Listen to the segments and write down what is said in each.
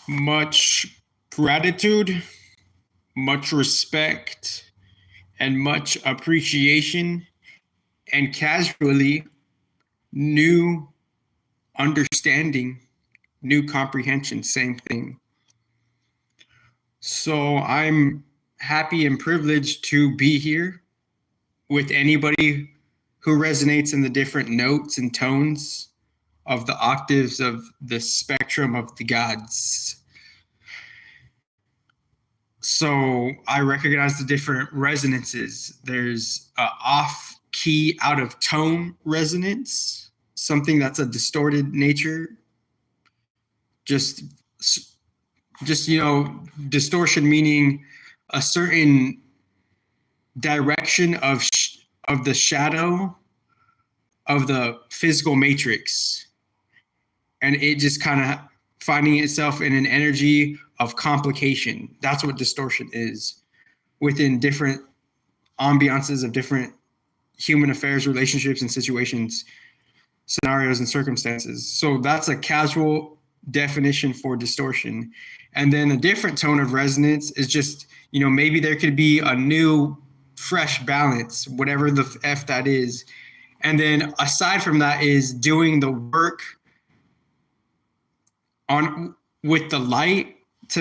much gratitude, much respect, and much appreciation, and casually, new understanding, new comprehension, same thing. So I'm happy and privileged to be here with anybody who resonates in the different notes and tones of the octaves of the spectrum of the gods. So I recognize the different resonances. There's a off key, out of tone resonance, something that's a distorted nature. Just distortion meaning a certain direction of the shadow of the physical matrix, and it just kind of finding itself in an energy of complication. That's what distortion is within different ambiances of different human affairs, relationships, and situations, scenarios, and circumstances. So that's a casual definition for distortion. And then a different tone of resonance is just, maybe there could be a new, fresh balance, whatever the F that is. And then aside from that is doing the work with the light to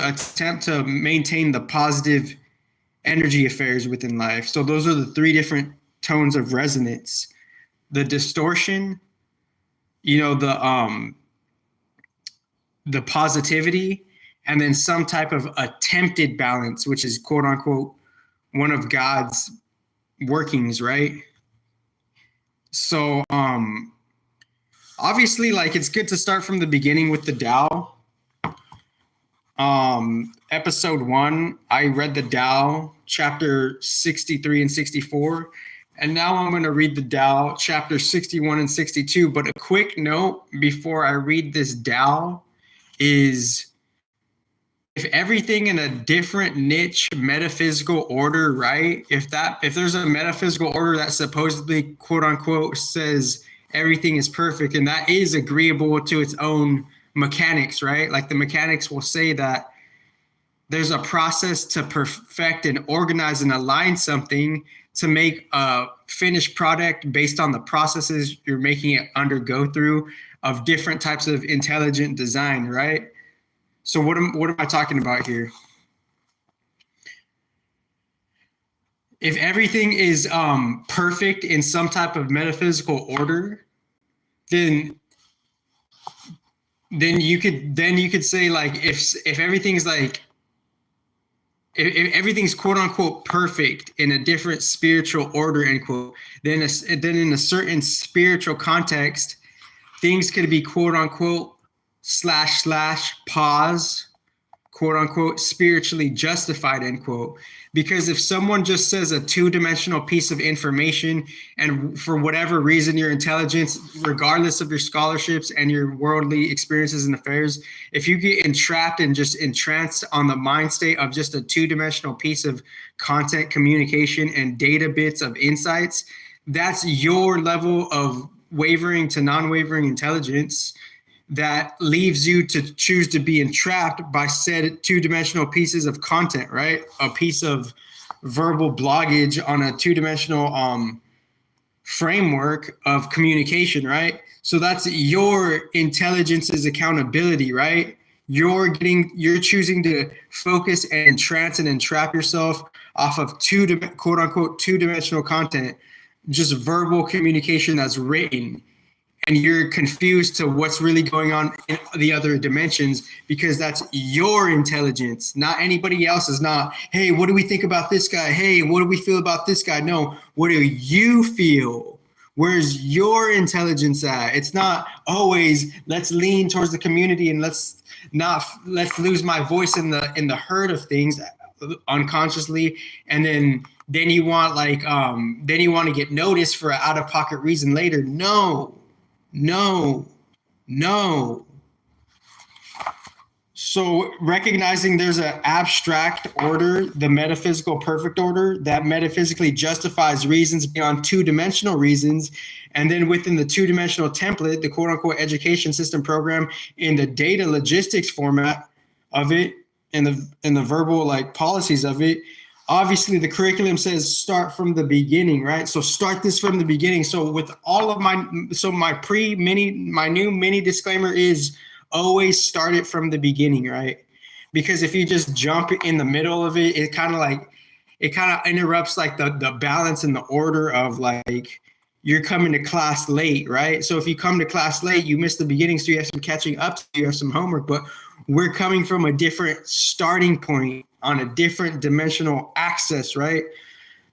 attempt to maintain the positive energy affairs within life. So those are the three different tones of resonance: the distortion, the positivity, and then some type of attempted balance, which is quote unquote one of God's workings, right? So obviously, it's good to start from the beginning with the Tao. Episode 1, I read the Tao, chapter 63 and 64. And now I'm going to read the Tao, chapter 61 and 62. But a quick note before I read this Tao is, if everything in a different niche metaphysical order, right? If there's a metaphysical order that supposedly, quote unquote, says everything is perfect, and that is agreeable to its own mechanics, right? Like the mechanics will say that there's a process to perfect and organize and align something to make a finished product based on the processes you're making it undergo through of different types of intelligent design, right? So what am I talking about here? If everything is perfect in some type of metaphysical order, then you could say, like, if everything's if everything's quote unquote perfect in a different spiritual order, end quote, then in a certain spiritual context, things could be quote unquote / pause, quote unquote, spiritually justified, end quote. Because if someone just says a two-dimensional piece of information, and for whatever reason your intelligence, regardless of your scholarships and your worldly experiences and affairs, if you get entrapped and just entranced on the mind state of just a two-dimensional piece of content, communication, and data bits of insights, that's your level of wavering to non-wavering intelligence that leaves you to choose to be entrapped by said two-dimensional pieces of content, right? A piece of verbal bloggage on a two-dimensional framework of communication, right? So that's your intelligence's accountability, right? You're choosing to focus and entrance and entrap yourself off of quote unquote two-dimensional content, just verbal communication that's written. And you're confused to what's really going on in the other dimensions, because that's your intelligence, not anybody else's. Not, hey, what do we think about this guy? Hey, what do we feel about this guy? No, what do you feel? Where's your intelligence at? It's not always, let's lean towards the community and let's lose my voice in the herd of things unconsciously. And then you want to get noticed for an out-of-pocket reason later. No. So recognizing there's an abstract order, the metaphysical perfect order, that metaphysically justifies reasons beyond two-dimensional reasons. And then within the two-dimensional template, the quote-unquote education system program, in the data logistics format of it, and the verbal like policies of it, obviously the curriculum says start from the beginning, right? So start this from the beginning. So with all of my new mini disclaimer is always start it from the beginning, right? Because if you just jump in the middle of it, it kind of interrupts like the balance and the order of like you're coming to class late, right? So if you come to class late, you miss the beginning, so you have some catching up to, you have some homework, but we're coming from a different starting point on a different dimensional axis, right?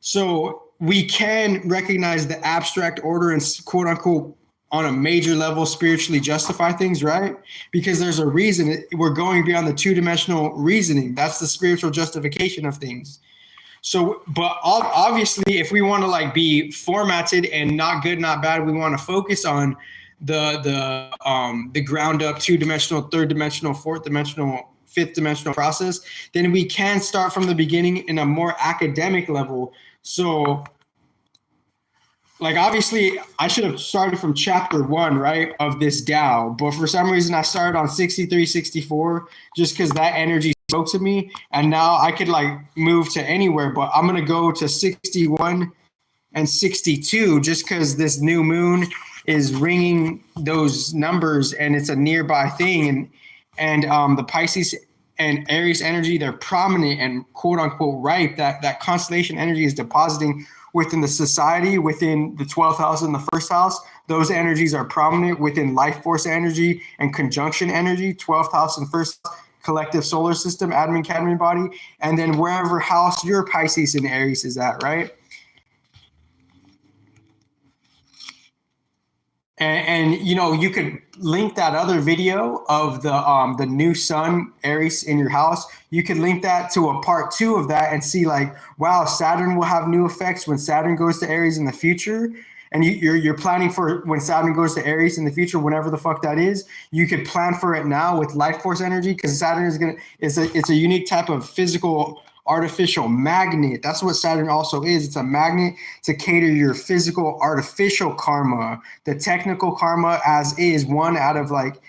So we can recognize the abstract order and quote unquote on a major level spiritually justify things, right? Because there's a reason we're going beyond the two-dimensional reasoning. That's the spiritual justification of things. So, but obviously, if we want to like be formatted and not good, not bad, we want to focus on the ground up two-dimensional, third-dimensional, fourth-dimensional, fifth-dimensional process, then we can start from the beginning in a more academic level. So like obviously I should have started from chapter 1, right, of this DAO, but for some reason I started on 63, 64 just because that energy spoke to me, and now I could like move to anywhere, but I'm gonna go to 61 and 62 just because this new moon is ringing those numbers and it's a nearby thing, and the Pisces and Aries energy, they're prominent and quote unquote ripe. That constellation energy is depositing within the society, within the 12th house and the first house. Those energies are prominent within life force energy and conjunction energy, 12th house and first house, collective solar system, admin, cadmian body, and then wherever house your Pisces and Aries is at, right? And you know, you could link that other video of the new sun Aries in your house. You could link that to a part 2 of that and see like, wow, Saturn will have new effects when Saturn goes to Aries in the future. And you're planning for when Saturn goes to Aries in the future, whenever the fuck that is. You could plan for it now with life force energy, because Saturn it's a unique type of physical artificial magnet. That's what Saturn also is. It's a magnet to cater your physical artificial karma. The technical karma as is, one out of like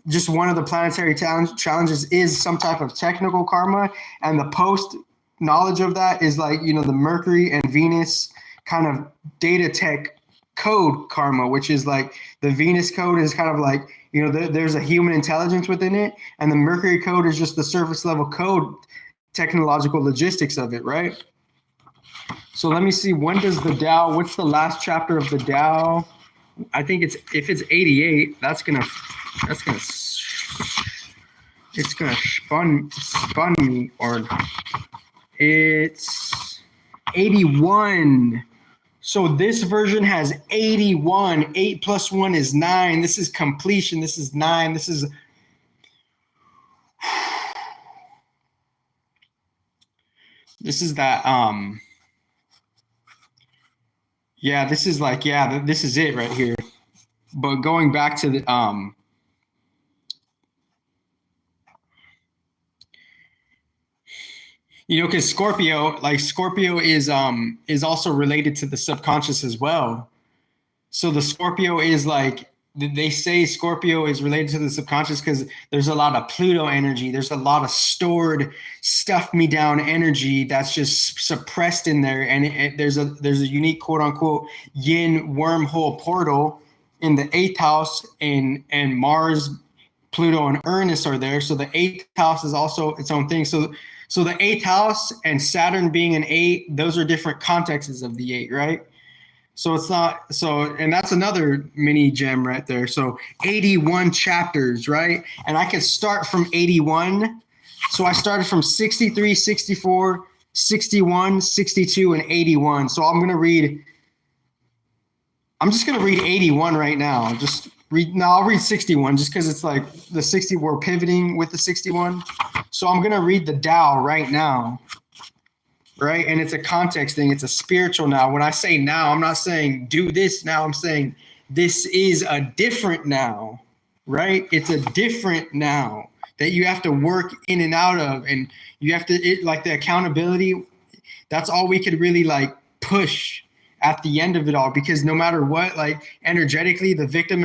just one of the planetary challenges is some type of technical karma, and the post knowledge of that is like, you know, the Mercury and Venus kind of data tech code karma, which is like the Venus code is kind of like, you know, there's a human intelligence within it, and the Mercury code is just the surface level code technological logistics of it, right? So let me see, when does the DAO, what's the last chapter of the DAO? I think it's, if it's 88, it's gonna spun me, or it's 81. So this version has 81. 8 plus 1 is 9. This is completion. This is 9. This is that yeah, this is like, yeah, this is it right here. But going back to the you know, because Scorpio is also related to the subconscious as well. So the Scorpio is like, they say Scorpio is related to the subconscious because there's a lot of Pluto energy. There's a lot of stored stuff me down energy that's just suppressed in there. And there's a unique quote unquote yin wormhole portal in the 8th house, and Mars, Pluto, and Uranus are there. So the 8th house is also its own thing. So the 8th house and Saturn being an 8, those are different contexts of the 8, right? So it's not, so, and that's another mini gem right there. So 81 chapters, right? And I can start from 81. So I started from 63, 64, 61, 62, and 81. So I'm just going to read 81 right now. I'll read 61 just because it's like the 60, we're pivoting with the 61. So I'm going to read the Tao right now. Right? And it's a context thing. It's a spiritual now. When I say now, I'm not saying do this now. I'm saying this is a different now, right? It's a different now. that you have to work in and out of, and you have to like the accountability. That's all we could really like push at the end of it all, because no matter what, like energetically, the victim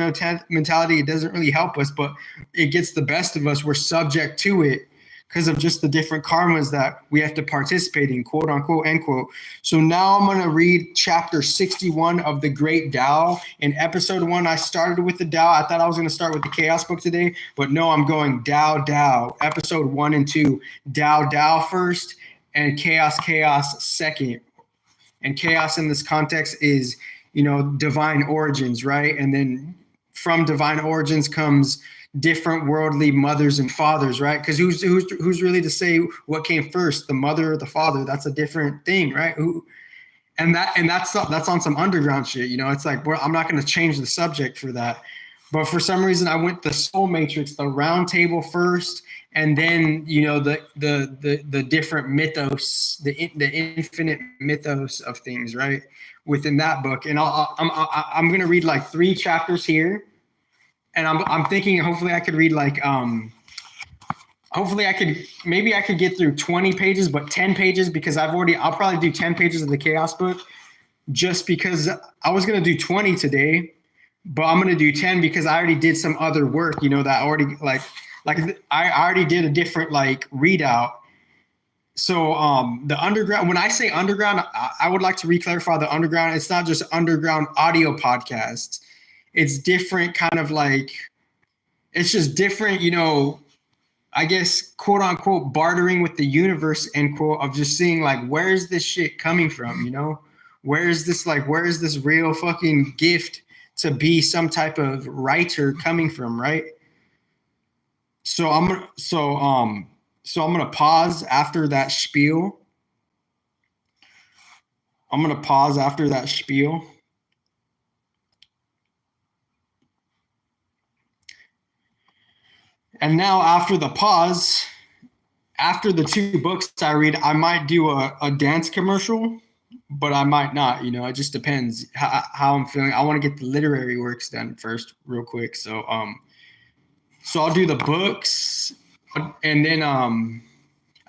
mentality, it doesn't really help us, but it gets the best of us. We're subject to it because of just the different karmas that we have to participate in, quote unquote, end quote. So now I'm going to read chapter 61 of the Great Tao. In episode 1, I started with the Tao. I thought I was going to start with the Chaos book today, but no, I'm going Tao. Episode 1 and 2, Tao first and Chaos second. And chaos in this context is, divine origins, right? And then from divine origins comes different worldly mothers and fathers, right? Because who's really to say what came first, the mother or the father? That's a different thing, right? That's on some underground shit, It's like, I'm not going to change the subject for that. But for some reason, I went the soul matrix, the round table first, and then the different mythos, the infinite mythos of things, right, within that book. And I'm gonna read like 3 chapters here, and I'm thinking hopefully I could read like hopefully I could get through 20 pages, but 10 pages, because I'll probably do 10 pages of the Chaos book, just because I was gonna do 20 today, but I'm gonna do 10 because I already did some other work, that already like I already did a different like readout. So the underground, when I say underground, I would like to reclarify the underground. It's not just underground audio podcasts. It's different kind of like, it's just different, I guess, quote unquote, bartering with the universe, end quote, of just seeing like, where is this shit coming from? Where is this real fucking gift to be some type of writer coming from, right? So I'm gonna pause after that spiel. And now after the pause, after the 2 books I read, I might do a dance commercial, but I might not. It just depends how I'm feeling. I want to get the literary works done first, real quick. So I'll do the books. And then I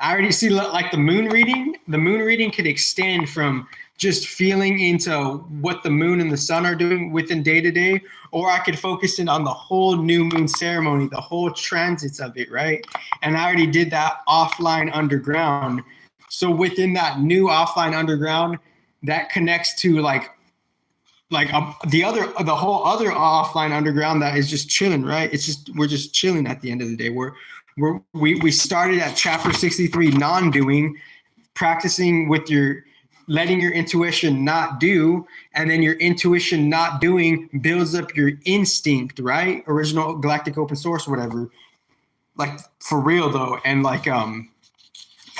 already see like the moon reading. The moon reading could extend from just feeling into what the moon and the sun are doing within day to day, or I could focus in on the whole new moon ceremony, the whole transits of it, right? And I already did that offline underground. So within that new offline underground, that connects to the whole other offline underground that is just chilling, right? We're just chilling at the end of the day. We started at chapter 63, non-doing, practicing with letting your intuition not do, and then your intuition not doing builds up your instinct, right? Original galactic open source, whatever. Like for real though, and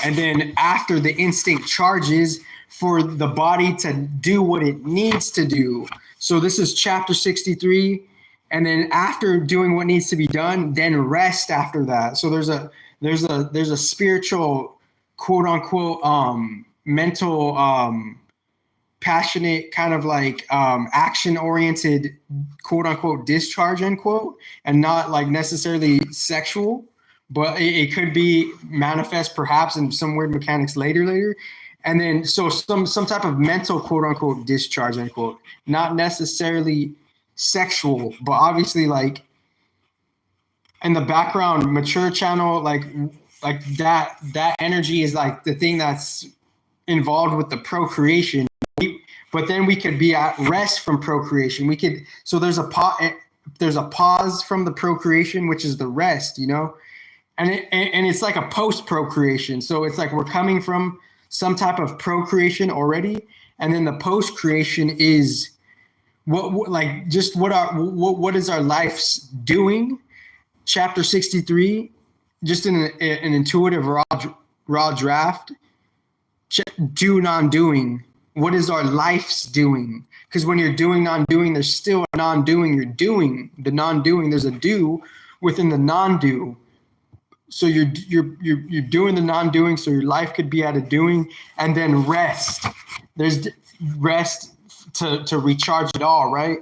and then after the instinct charges for the body to do what it needs to do. So this is chapter 63. And then after doing what needs to be done, then rest after that. So there's a spiritual, quote unquote, mental, passionate kind of like action oriented, quote unquote, discharge, end quote, and not like necessarily sexual, but it could be manifest perhaps in some weird mechanics later. And then so some type of mental, quote unquote, discharge, end quote, not necessarily sexual, but obviously like in the background mature channel, like that energy is like the thing that's involved with the procreation. But then we could be at rest from procreation. There's a pause from the procreation, which is the rest, and it's like a post procreation. So it's like we're coming from some type of procreation already, and then the post creation is what is our life's doing? Chapter 63, just in an intuitive raw draft. Do non-doing. What is our life's doing? Because when you're doing non-doing, there's still a non-doing. You're doing the non-doing. There's a do within the non-do. So you're doing the non-doing. So your life could be at a doing, and then rest. There's rest to recharge it all, right?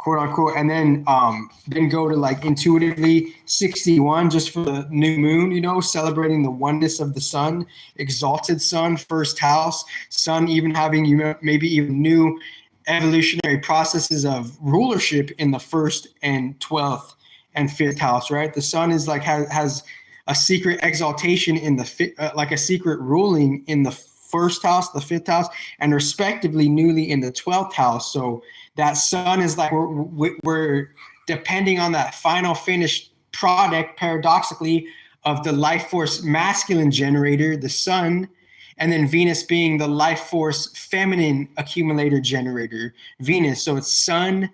quote unquote, and then go to like intuitively 61 just for the new moon, you know, celebrating the oneness of the sun, exalted sun, first house, sun even having, you know, maybe even new evolutionary processes of rulership in the first and 12th and 5th house, right? The sun is like has a secret exaltation in the like a secret ruling in the first house, the 5th house, and respectively newly in the 12th house. So that sun is like we're depending on that final finished product, paradoxically, of the life force masculine generator, the sun, and then Venus being the life force feminine accumulator generator, Venus. So it's sun,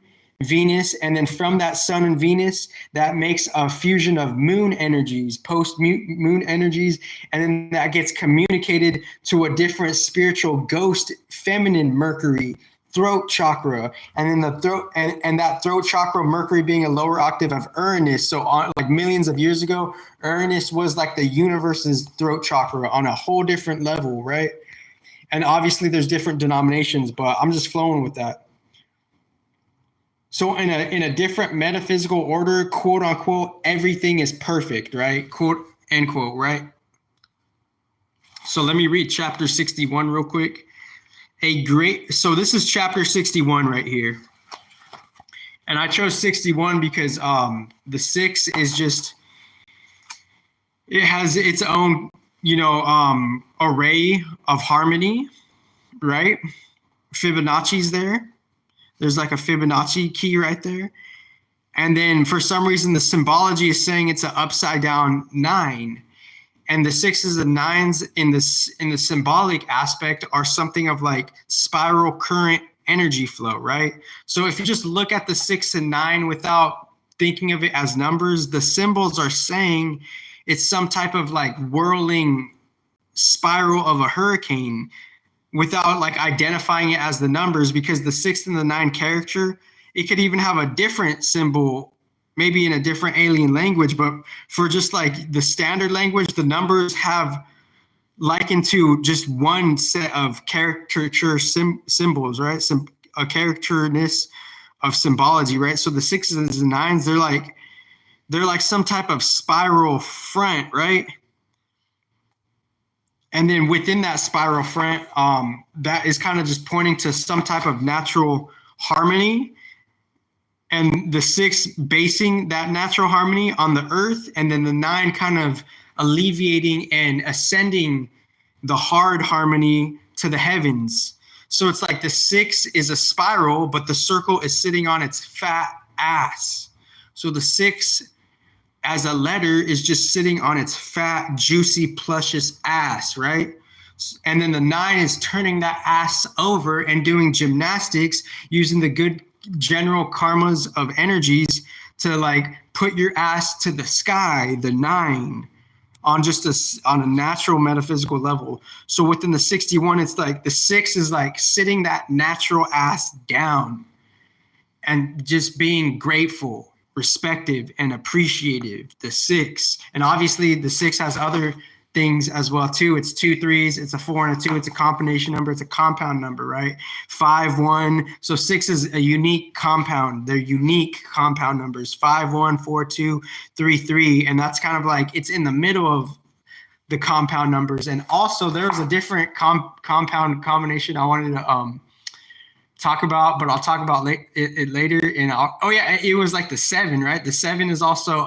Venus, and then from that sun and Venus, that makes a fusion of moon energies, post-moon energies, and then that gets communicated to a different spiritual ghost, feminine Mercury, throat chakra, and then the throat and that throat chakra, Mercury being a lower octave of Uranus. So on, like millions of years ago, Uranus was like the universe's throat chakra on a whole different level, right? And obviously there's different denominations, but I'm just flowing with that. So in a different metaphysical order, quote unquote, everything is perfect, right? Quote, end quote, right? So let me read chapter 61 real quick. So this is chapter 61 right here. And I chose 61 because the 6 is just, it has its own, you know, array of harmony, right? Fibonacci's there. There's like a Fibonacci key right there. And then for some reason, the symbology is saying it's an upside down 9. And the 6s and 9s in the symbolic aspect are something of like spiral current energy flow, right? So if you just look at the 6 and 9 without thinking of it as numbers, the symbols are saying it's some type of like whirling spiral of a hurricane without like identifying it as the numbers, because the 6 and the 9 character, it could even have a different symbol, maybe in a different alien language, but for just like the standard language, the numbers have likened to just one set of caricature symbols, right? A characterness of symbology, right? So the 6s and 9s, they're like some type of spiral front, right? And then within that spiral front, that is kind of just pointing to some type of natural harmony, and the 6 basing that natural harmony on the earth, and then the 9 kind of alleviating and ascending the hard harmony to the heavens. So it's like the 6 is a spiral, but the circle is sitting on its fat ass. So the 6 as a letter is just sitting on its fat, juicy, plushious ass, right? And then the 9 is turning that ass over and doing gymnastics using the good general karmas of energies to like put your ass to the sky, the 9, on just on a natural metaphysical level. So within the 61, it's like the 6 is like sitting that natural ass down and just being grateful, respective, and appreciative, the 6. And obviously the 6 has other things as well too. It's 2 3s, it's a 4 and a 2, it's a combination number, it's a compound number, right? 5 1. So 6 is a unique compound. They're unique compound numbers. 5 1, 4 2, 3 3, and that's kind of like it's in the middle of the compound numbers. And also there's a different compound combination I wanted to talk about, but I'll talk about it later. And oh yeah, it was like the 7, right? The 7 is also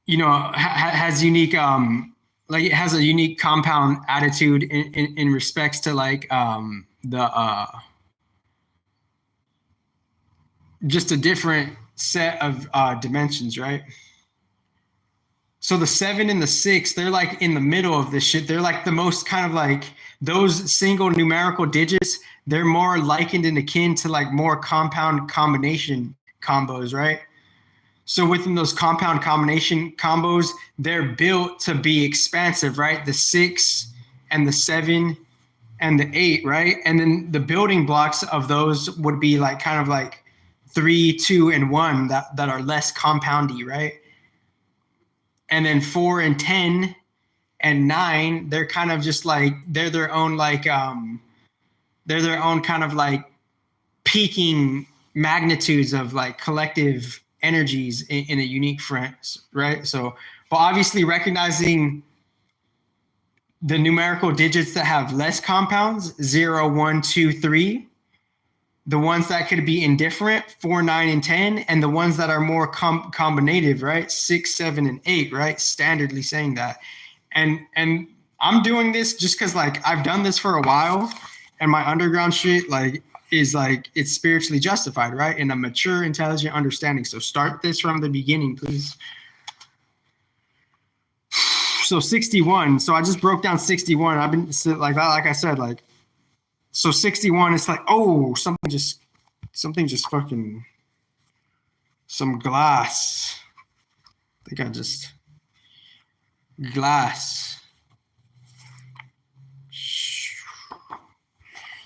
you know, has unique, like it has a unique compound attitude in respects to like just a different set of dimensions, right? So the 7 and the 6, they're like in the middle of this shit. They're like the most kind of like those single numerical digits. They're more likened and akin to like more compound combination combos, right? So within those compound combination combos, they're built to be expansive, right? The 6 and the 7 and the 8, right? And then the building blocks of those would be like kind of like 3, 2, and 1 that are less compoundy, right? And then 4 and 10 and 9, they're kind of just like they're their own like they're their own kind of like peaking magnitudes of like collective energies in a unique friends, right? So, but obviously recognizing the numerical digits that have less compounds, 0, 1, 2, 3, the ones that could be indifferent, 4, 9, and 10, and the ones that are more combinative, right? 6, 7, and 8, right? Standardly saying that. And I'm doing this just because like I've done this for a while, and my underground shit like is like it's spiritually justified, right? In a mature, intelligent understanding. So start this from the beginning, please. So 61. So I just broke down 61. I've been like I said, like, so 61, it's like, oh, something just fucking, some glass. I think I just, glass.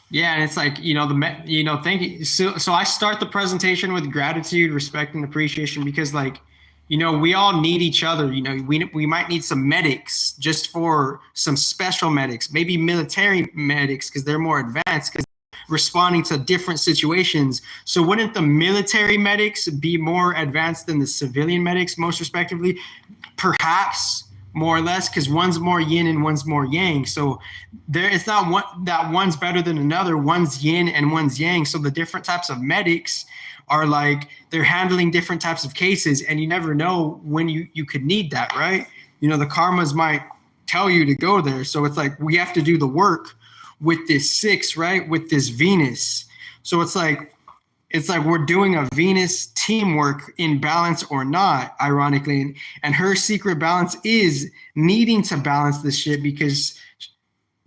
Yeah, and it's like, thank you. So I start the presentation with gratitude, respect, and appreciation because, like, we all need each other. We might need some medics, just for some special medics, maybe military medics because they're more advanced because responding to different situations. So wouldn't the military medics be more advanced than the civilian medics, most respectively? Perhaps, more or less, because one's more yin and one's more yang. So it's not one that one's better than another. One's yin and one's yang. So the different types of medics are like, they're handling different types of cases, and you never know when you could need that, right? The karmas might tell you to go there. So it's like we have to do the work with this 6, right? With this Venus. So it's like we're doing a Venus teamwork in balance or not, ironically. And her secret balance is needing to balance this shit because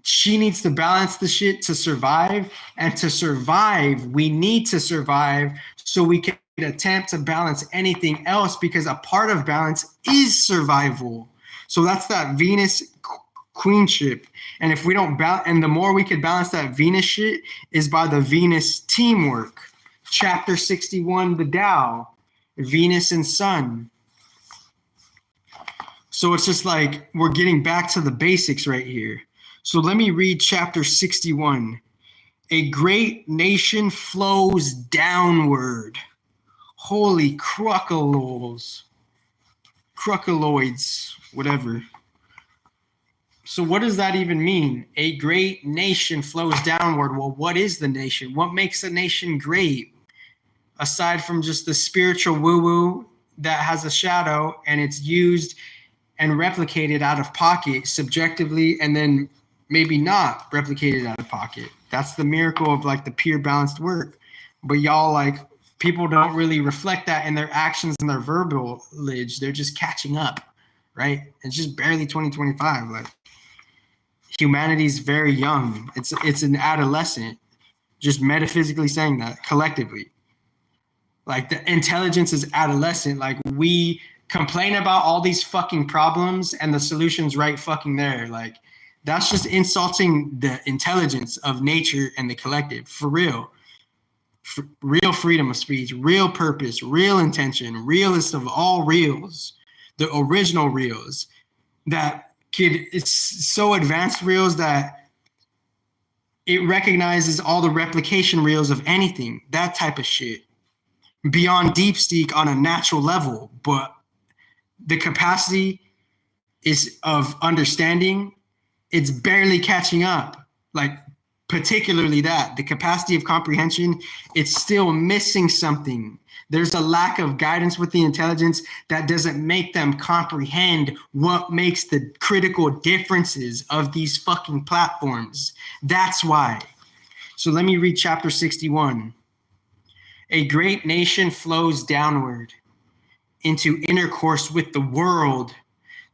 she needs to balance the shit to survive. And to survive, we need to survive so we can attempt to balance anything else, because a part of balance is survival. So that's that Venus queenship. And if we don't balance, and the more we could balance that Venus shit is by the Venus teamwork. Chapter 61, the Tao, Venus and Sun. So it's just like we're getting back to the basics right here. So let me read chapter 61. A great nation flows downward. Holy crocoloids, whatever. So what does that even mean? A great nation flows downward. Well, what is the nation? What makes a nation great? Aside from just the spiritual woo-woo that has a shadow and it's used and replicated out of pocket subjectively, and then maybe not replicated out of pocket. That's the miracle of like the pure balanced work. But y'all, like, people don't really reflect that in their actions and their verbalage. They're just catching up, right? It's just barely 2025. Like, humanity's very young. It's an adolescent, just metaphysically saying that collectively. Like, the intelligence is adolescent. Like, we complain about all these fucking problems and the solution's right fucking there. Like, that's just insulting the intelligence of nature and the collective, for real. Real freedom of speech, real purpose, real intention, realest of all reals, the original reals that it's so advanced reals that it recognizes all the replication reals of anything, that type of shit. Beyond deep steak on a natural level, but the capacity is of understanding, it's barely catching up. Like, particularly that, the capacity of comprehension, it's still missing something. There's a lack of guidance with the intelligence that doesn't make them comprehend what makes the critical differences of these fucking platforms. That's why. So let me read chapter 61. A great nation flows downward into intercourse with the world,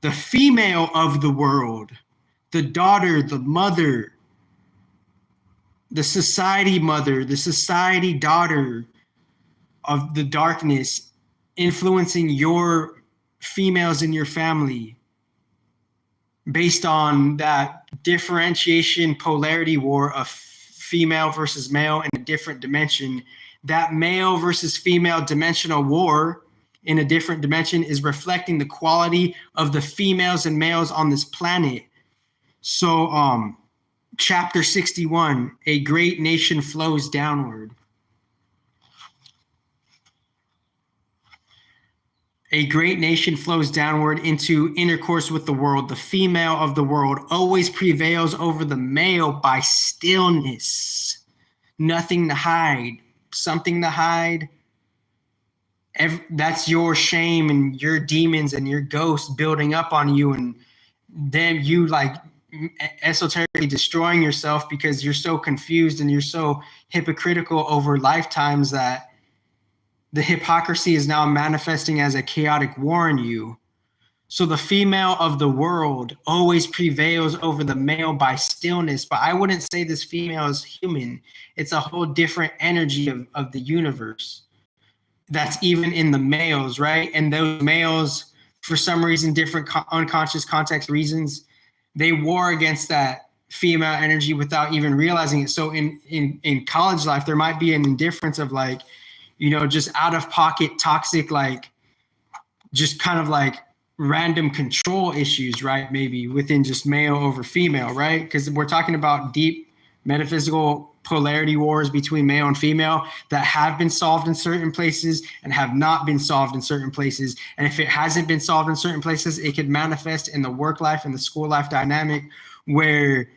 the female of the world, the daughter, the mother, the society mother, the society daughter of the darkness, influencing your females in your family based on that differentiation polarity war of female versus male in a different dimension. That male versus female dimensional war in a different dimension is reflecting the quality of the females and males on this planet. So chapter 61, a great nation flows downward. A great nation flows downward into intercourse with the world. The female of the world always prevails over the male by stillness. Nothing to hide, something to hide. That's your shame and your demons and your ghosts building up on you, and then you like esoterically destroying yourself because you're so confused and you're so hypocritical over lifetimes that the hypocrisy is now manifesting as a chaotic war in you. So the female of the world always prevails over the male by stillness, but I wouldn't say this female is human. It's a whole different energy of the universe that's even in the males, right? And those males, for some reason, different unconscious context reasons, they war against that female energy without even realizing it. So in college life, there might be an indifference of like, you know, just out of pocket, toxic, like just kind of like random control issues, right? Maybe within just male over female, right? Because we're talking about deep metaphysical polarity wars between male and female that have been solved in certain places and have not been solved in certain places. And if it hasn't been solved in certain places, it could manifest in the work life and the school life dynamic where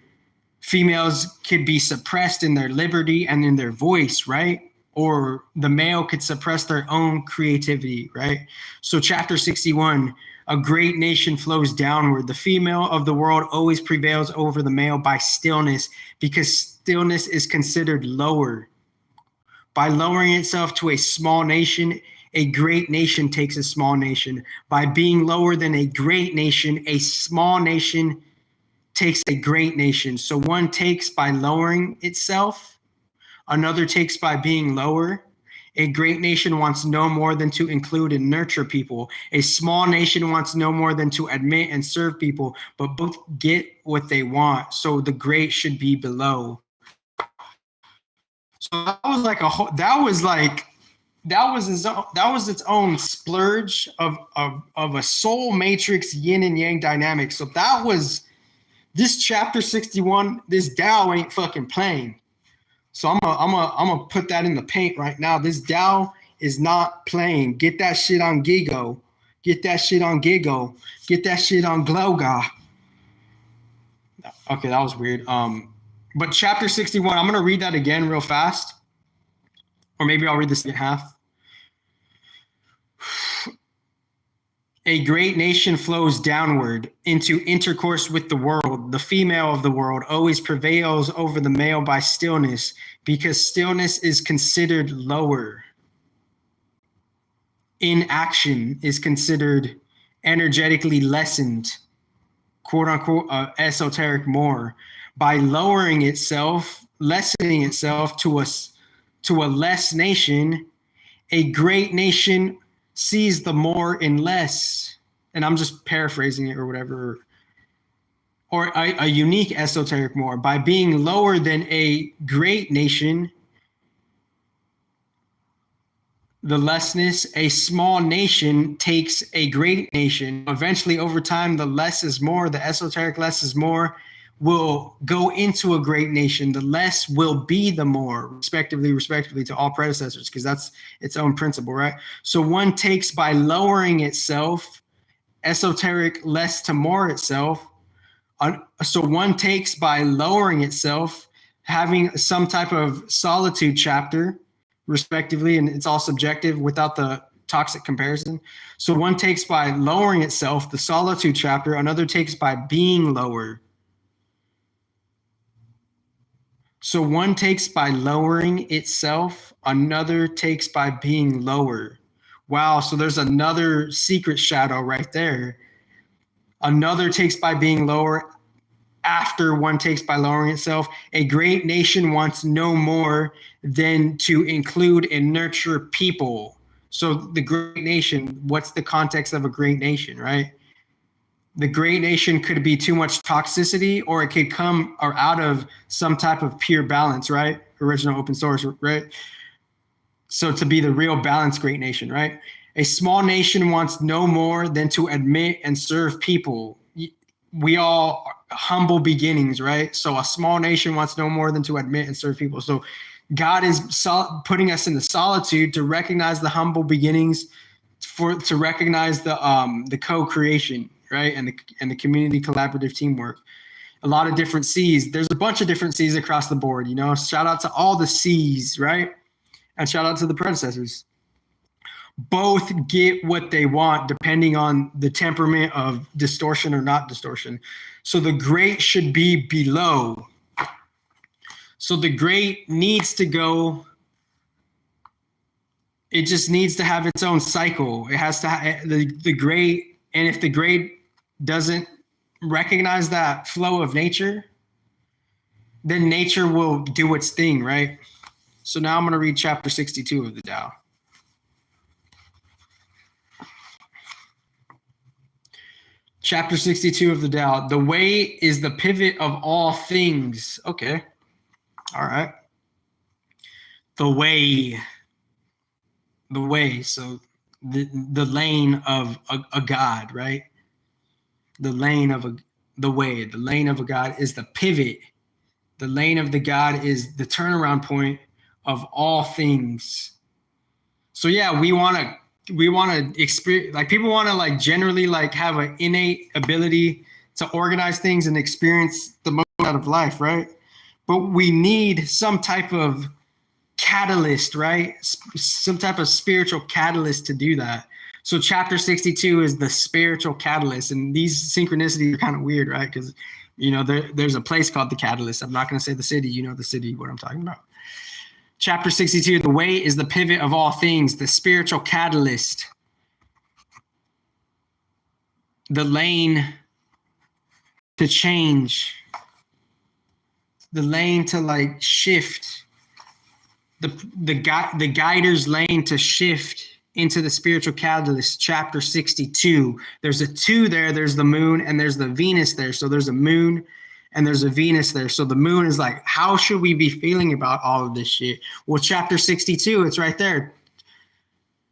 females could be suppressed in their liberty and in their voice, right? Or the male could suppress their own creativity, right? So chapter 61, a great nation flows downward. The female of the world always prevails over the male by stillness, because stillness is considered lower. By lowering itself to a small nation, a great nation takes a small nation. By being lower than a great nation, a small nation takes a great nation. So one takes by lowering itself, another takes by being lower. A great nation wants no more than to include and nurture people. A small nation wants no more than to admit and serve people, but both get what they want. So the great should be below. So that was like that was its own splurge of a soul matrix yin and yang dynamic. So that was this chapter 61. This Tao ain't fucking playing. So I'm gonna put that in the paint right now. This Tao is not playing. Get that shit on Gigo. Get that shit on Gigo. Get that shit on Gloga. Okay, that was weird. But chapter 61, I'm gonna read that again real fast. Or maybe I'll read this in half. A great nation flows downward into intercourse with the world. The female of the world always prevails over the male by stillness, because stillness is considered lower. Inaction is considered energetically lessened, quote unquote, esoteric more. By lowering itself, lessening itself to a less nation, a great nation sees the more in less. And I'm just paraphrasing it or whatever. Or a unique esoteric more. By being lower than a great nation, the lessness, a small nation takes a great nation. Eventually, over time, the less is more, the esoteric less is more, will go into a great nation. The less will be the more, respectively to all predecessors, because that's its own principle, right? So one takes by lowering itself, esoteric less to more itself. So one takes by lowering itself, having some type of solitude chapter, respectively, and it's all subjective without the toxic comparison. So one takes by lowering itself, the solitude chapter, another takes by being lower. So one takes by lowering itself, another takes by being lower. Wow, so there's another secret shadow right there. Another takes by being lower after one takes by lowering itself. A great nation wants no more than to include and nurture people. So the great nation, what's the context of a great nation, right? The great nation could be too much toxicity, or it could come or out of some type of pure balance, right? Original open source, right? So to be the real balanced great nation, right? A small nation wants no more than to admit and serve people. We all humble beginnings, right? So a small nation wants no more than to admit and serve people. So God is putting us in the solitude to recognize the humble beginnings, to recognize the co-creation, right, and the community collaborative teamwork. A lot of different C's. There's a bunch of different C's across the board. Shout out to all the C's, right, and shout out to the predecessors. Both get what they want depending on the temperament of distortion or not distortion. So the great should be below. So the great needs to go. It just needs to have its own cycle. It has to the great, and if the great doesn't recognize that flow of nature, then nature will do its thing, right? So now I'm going to read chapter 62 of the Tao. Chapter 62 of the Tao. The way is the pivot of all things. Okay. All right. The way. So the lane of a God, right? The lane of the lane of a God is the pivot. The lane of the God is the turnaround point of all things. So yeah, we want to experience, like, people want to, like, generally, like, have an innate ability to organize things and experience the most out of life, right? But we need some type of catalyst, right? Some type of spiritual catalyst to do that. So chapter 62 is the spiritual catalyst, and these synchronicities are kind of weird, right? Because there's a place called the Catalyst. I'm not going to say the city. The city, what I'm talking about. Chapter 62, the way is the pivot of all things, the spiritual catalyst. The lane to change. The lane to, like, shift. The guider's lane to shift into the spiritual catalyst. Chapter 62. There's a 2 there. There's the moon and there's the Venus there. So there's a moon and there's a Venus there. So the moon is like, how should we be feeling about all of this shit? Well, chapter 62, it's right there.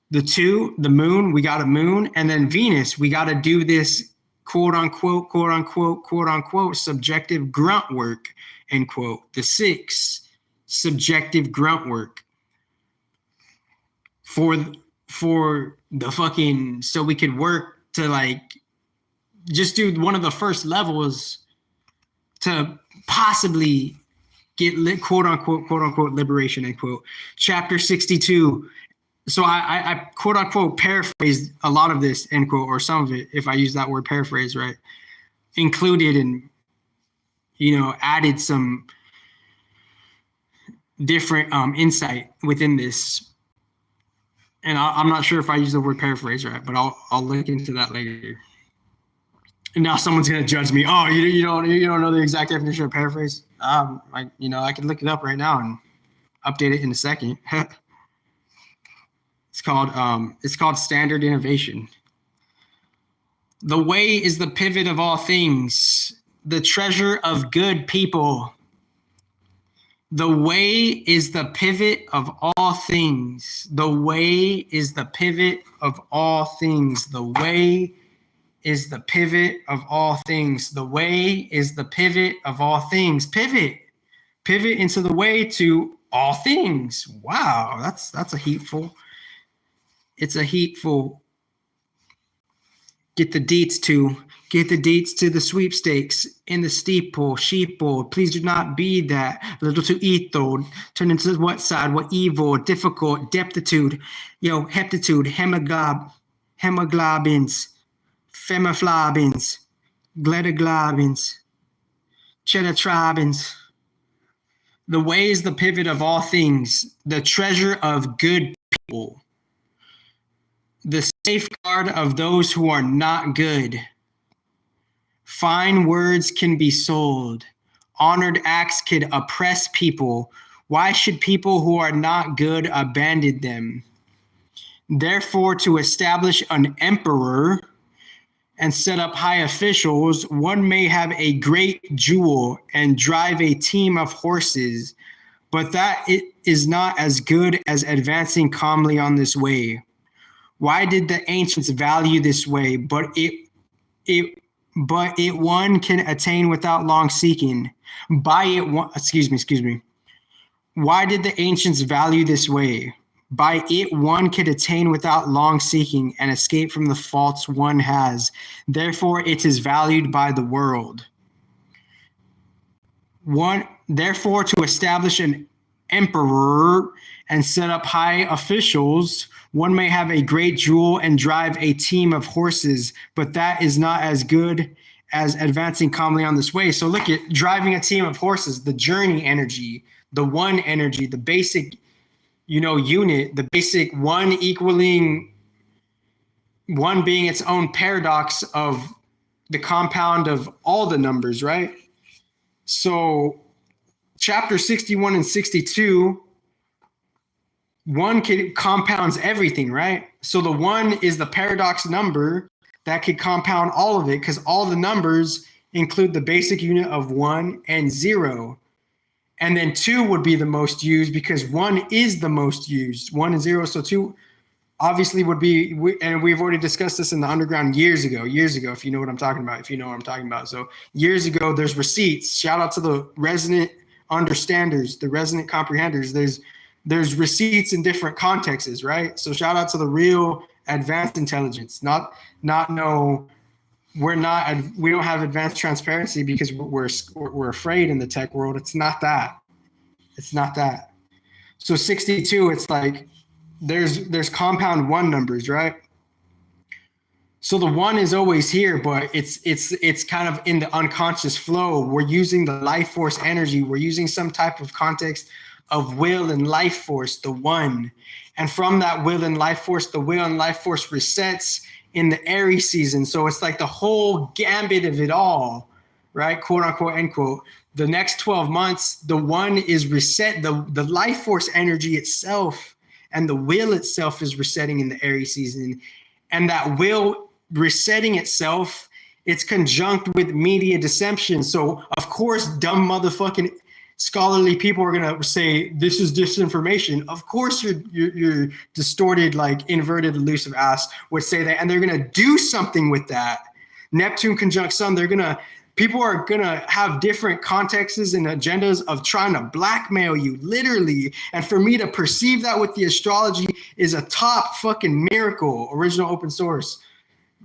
The 2, the moon, we got a moon, and then Venus, we got to do this quote unquote, subjective grunt work, end quote. The 6, subjective grunt work for the fucking, so we could work to, like, just do one of the first levels to possibly get quote unquote liberation, end quote. Chapter 62. So I quote unquote paraphrased a lot of this, end quote, or some of it, if I use that word paraphrase, right? Included and added some different insight within this. And I'm not sure if I use the word paraphrase right, but I'll look into that later. And now someone's gonna judge me. Oh, you don't know the exact definition of paraphrase? I can look it up right now and update it in a second. It's called standard innovation. The way is the pivot of all things, the treasure of good people. The way is the pivot of all things. The way is the pivot of all things. The way is the pivot of all things. The way is the pivot of all things. Pivot into the way to all things. Wow, that's a heatful. It's a heatful. Get the deets to the sweepstakes in the steeple, sheeple. Please do not be that little too etho. Turn into what side? What evil? Difficult, deptitude, heptitude, hemoglobins, femiflobins, gletoglobins, chetotrobins. The way is the pivot of all things, the treasure of good people, the safeguard of those who are not good. Fine words can be sold. Honored acts can oppress people. Why should people who are not good abandon them? Therefore, to establish an emperor and set up high officials, one may have a great jewel and drive a team of horses, but that it is not as good as advancing calmly on this way. Why did the ancients value this way? But it one can attain without long seeking. By it one, excuse me. Why did the ancients value this way? By it one could attain without long seeking and escape from the faults one has. Therefore it is valued by the world. Therefore, to establish an emperor and set up high officials, one may have a great jewel and drive a team of horses, but that is not as good as advancing calmly on this way. So look at driving a team of horses, the journey energy, the one energy, the basic, unit, the basic one equaling one being its own paradox of the compound of all the numbers, right? So chapter 61 and 62, one compounds everything, right? So the one is the paradox number that could compound all of it, because all the numbers include the basic unit of 1 and 0. And then 2 would be the most used because 1 is the most used, 1 and 0. So 2 obviously would be, and we've already discussed this in the underground years ago, if you know what I'm talking about, So years ago, there's receipts. Shout out to the resonant understanders, the resonant comprehenders. There's receipts in different contexts, right? So shout out to the real advanced intelligence, we don't have advanced transparency because we're afraid in the tech world. It's not that. So 62, it's like there's compound one numbers, right? So the one is always here, but it's kind of in the unconscious flow. We're using the life force energy. We're using some type of context of will and life force, the one. And from that will and life force, the will and life force resets in the Aries season. So it's like the whole gambit of it all, right? Quote unquote, end quote. The next 12 months, the one is reset, the life force energy itself and the will itself is resetting in the Aries season. And that will resetting itself, it's conjunct with media deception. So of course, dumb motherfucking scholarly people are gonna say this is disinformation. Of course, your distorted, like inverted, elusive ass would say that, and they're gonna do something with that. Neptune conjunct Sun, people are gonna have different contexts and agendas of trying to blackmail you, literally. And for me to perceive that with the astrology is a top fucking miracle. Original open source,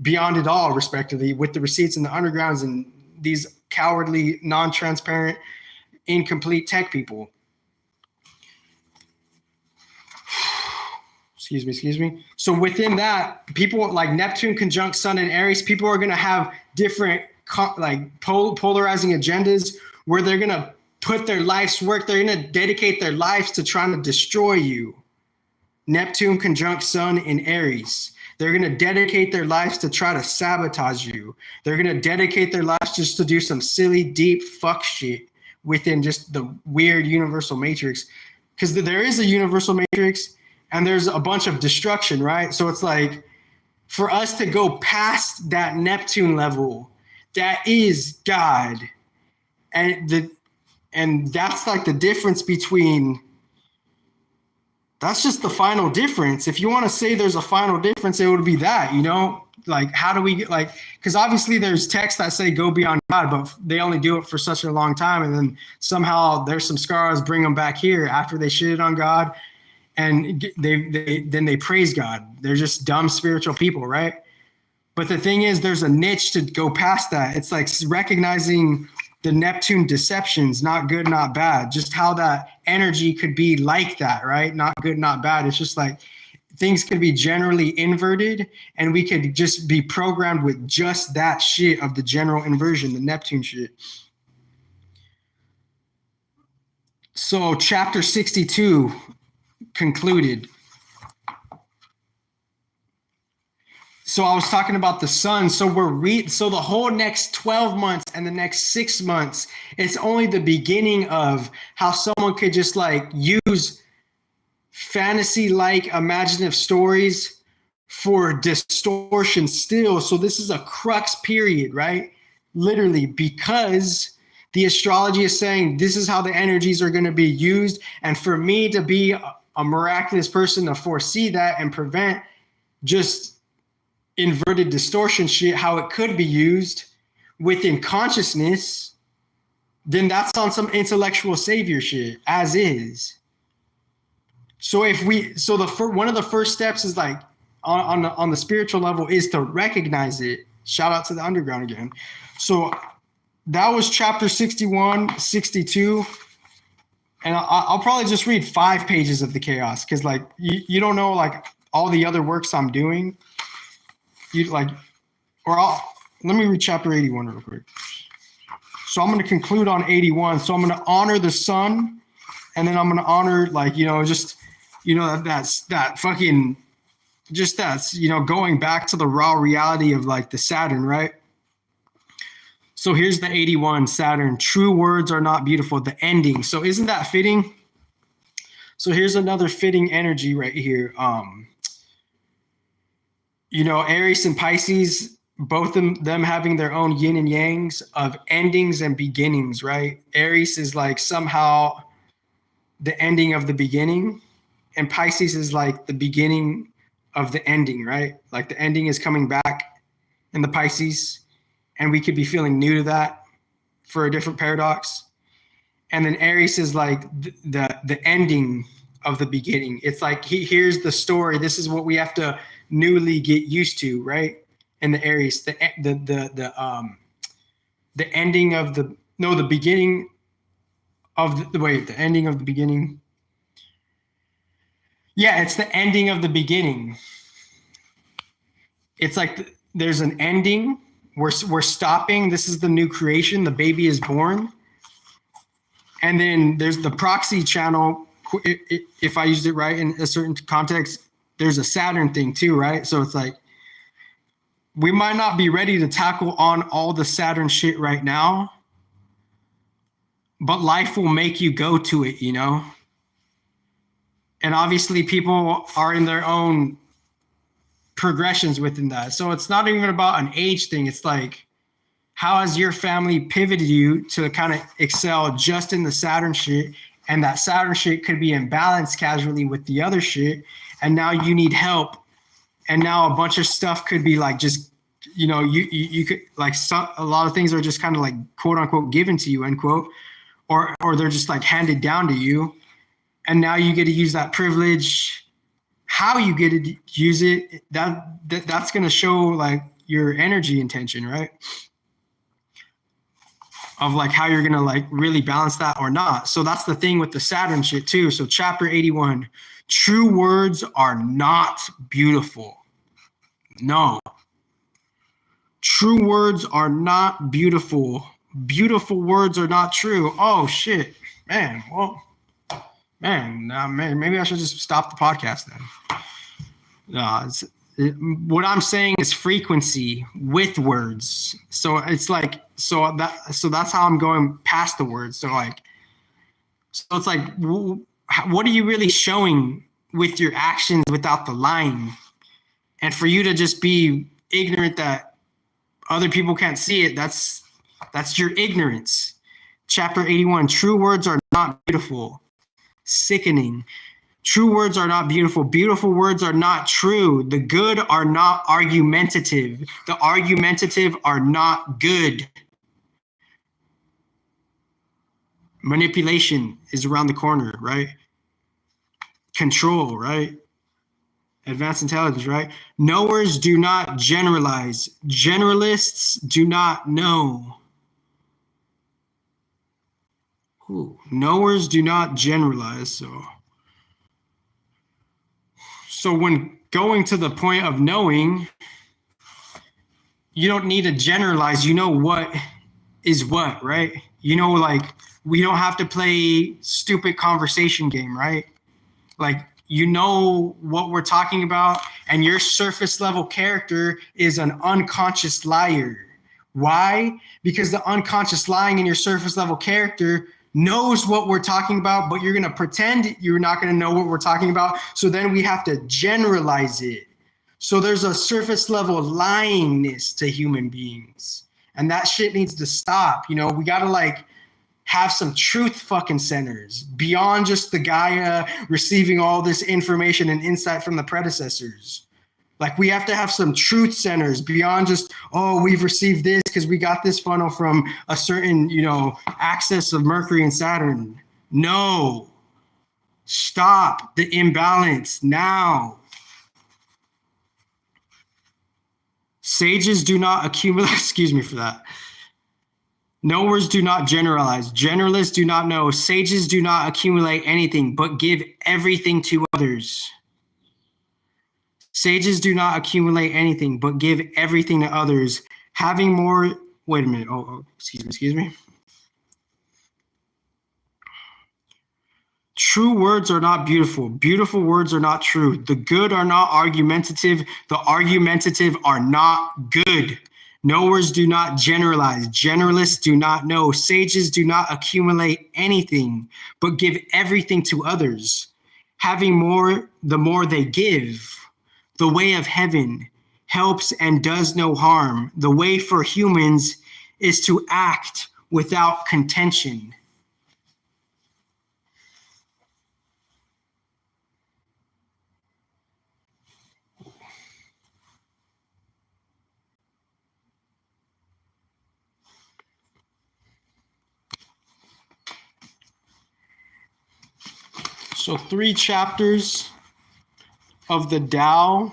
beyond it all, respectively, with the receipts and the undergrounds and these cowardly, non-transparent, incomplete tech people. Excuse me. So within that, people like Neptune conjunct Sun and Aries, people are going to have different polarizing agendas where they're going to put their life's work, they're going to dedicate their lives to trying to destroy you. Neptune conjunct Sun in Aries. They're going to dedicate their lives to try to sabotage you. They're going to dedicate their lives just to do some silly, deep fuck shit within just the weird universal matrix. Because there is a universal matrix and there's a bunch of destruction, right? So it's like, for us to go past that Neptune level, that is God. And that's like the difference between, that's just the final difference. If you want to say there's a final difference, it would be that, like, how do we get, like, because obviously there's texts that say go beyond God, but they only do it for such a long time. And then somehow there's some scars bring them back here after they shitted on God and they praise God. They're just dumb spiritual people, right? But the thing is, there's a niche to go past that. It's like recognizing the Neptune deceptions, not good, not bad, just how that energy could be like that, right? Not good, not bad. It's just like things could be generally inverted and we could just be programmed with just that shit of the general inversion, the Neptune shit. So chapter 62 concluded. So I was talking about the sun. So so the whole next 12 months and the next 6 months, it's only the beginning of how someone could just like use fantasy-like imaginative stories for distortion still. So this is a crux period, right? Literally, because the astrology is saying this is how the energies are going to be used. And for me to be a miraculous person to foresee that and prevent just inverted distortion shit, how it could be used within consciousness, then that's on some intellectual savior shit, as is. So one of the first steps is like on the spiritual level is to recognize it. Shout out to the underground again. So that was chapter 61, 62. And I'll probably just read 5 pages of the chaos, because like you don't know like all the other works I'm doing. Let me read chapter 81 real quick. So I'm going to conclude on 81. So I'm going to honor the sun, and then I'm going to honor that's going back to the raw reality of like the Saturn, right? So here's the 81 Saturn. True words are not beautiful. The ending. So isn't that fitting? So here's another fitting energy right here. Aries and Pisces, both of them having their own yin and yangs of endings and beginnings, right? Aries is like somehow the ending of the beginning, and Pisces is like the beginning of the ending, right? Like the ending is coming back in the Pisces, and we could be feeling new to that for a different paradox. And then Aries is like the ending of the beginning. It's like here's the story. This is what we have to newly get used to, right? In the Aries, the ending of the beginning of the ending of the beginning. Yeah, it's the ending of the beginning. It's like there's an ending. We're stopping. This is the new creation. The baby is born. And then there's the proxy channel. If I used it right in a certain context, there's a Saturn thing too, right? So it's like we might not be ready to tackle on all the Saturn shit right now, but life will make you go to it, And obviously people are in their own progressions within that. So it's not even about an age thing. It's like, how has your family pivoted you to kind of excel just in the Saturn shit? And that Saturn shit could be in balance casually with the other shit. And now you need help. And now a bunch of stuff could be like just, you could like a lot of things are just kind of like quote unquote given to you, end quote, or they're just like handed down to you. And now you get to use that privilege. How you get to use it, that's going to show like your energy intention, right? Of like how you're going to like really balance that or not. So that's the thing with the Saturn shit too. So chapter 81, true words are not beautiful. No. True words are not beautiful. Beautiful words are not true. Oh shit, man. Well, man, maybe I should just stop the podcast then. What I'm saying is frequency with words. So it's like so that's how I'm going past the words. So it's like, what are you really showing with your actions without the line? And for you to just be ignorant that other people can't see it, that's your ignorance. Chapter 81, true words are not beautiful. Sickening. True words are not beautiful. Beautiful words are not true. The good are not argumentative. The argumentative are not good. Manipulation is around the corner, right? Control, right? Advanced intelligence, right? Knowers do not generalize. Generalists do not know. Ooh, knowers do not generalize. So when going to the point of knowing, you don't need to generalize. You know what is what, right? Like we don't have to play stupid conversation game, right? Like what we're talking about, and your surface level character is an unconscious liar. Why? Because the unconscious lying in your surface level character knows what we're talking about, but you're going to pretend you're not going to know what we're talking about. So then we have to generalize it. So there's a surface level lyingness to human beings, and that shit needs to stop. We got to like have some truth fucking centers beyond just the Gaia receiving all this information and insight from the predecessors. Like we have to have some truth centers beyond just, we've received this because we got this funnel from a certain, axis of Mercury and Saturn. No. Stop the imbalance now. Sages do not accumulate, excuse me for that. Knowers do not generalize. Generalists do not know. Sages do not accumulate anything, but give everything to others. Sages do not accumulate anything, but give everything to others. Having more, wait a minute. Excuse me. True words are not beautiful. Beautiful words are not true. The good are not argumentative. The argumentative are not good. Knowers do not generalize. Generalists do not know. Sages do not accumulate anything, but give everything to others. Having more, the more they give. The way of heaven helps and does no harm. The way for humans is to act without contention. So 3 chapters of the Tao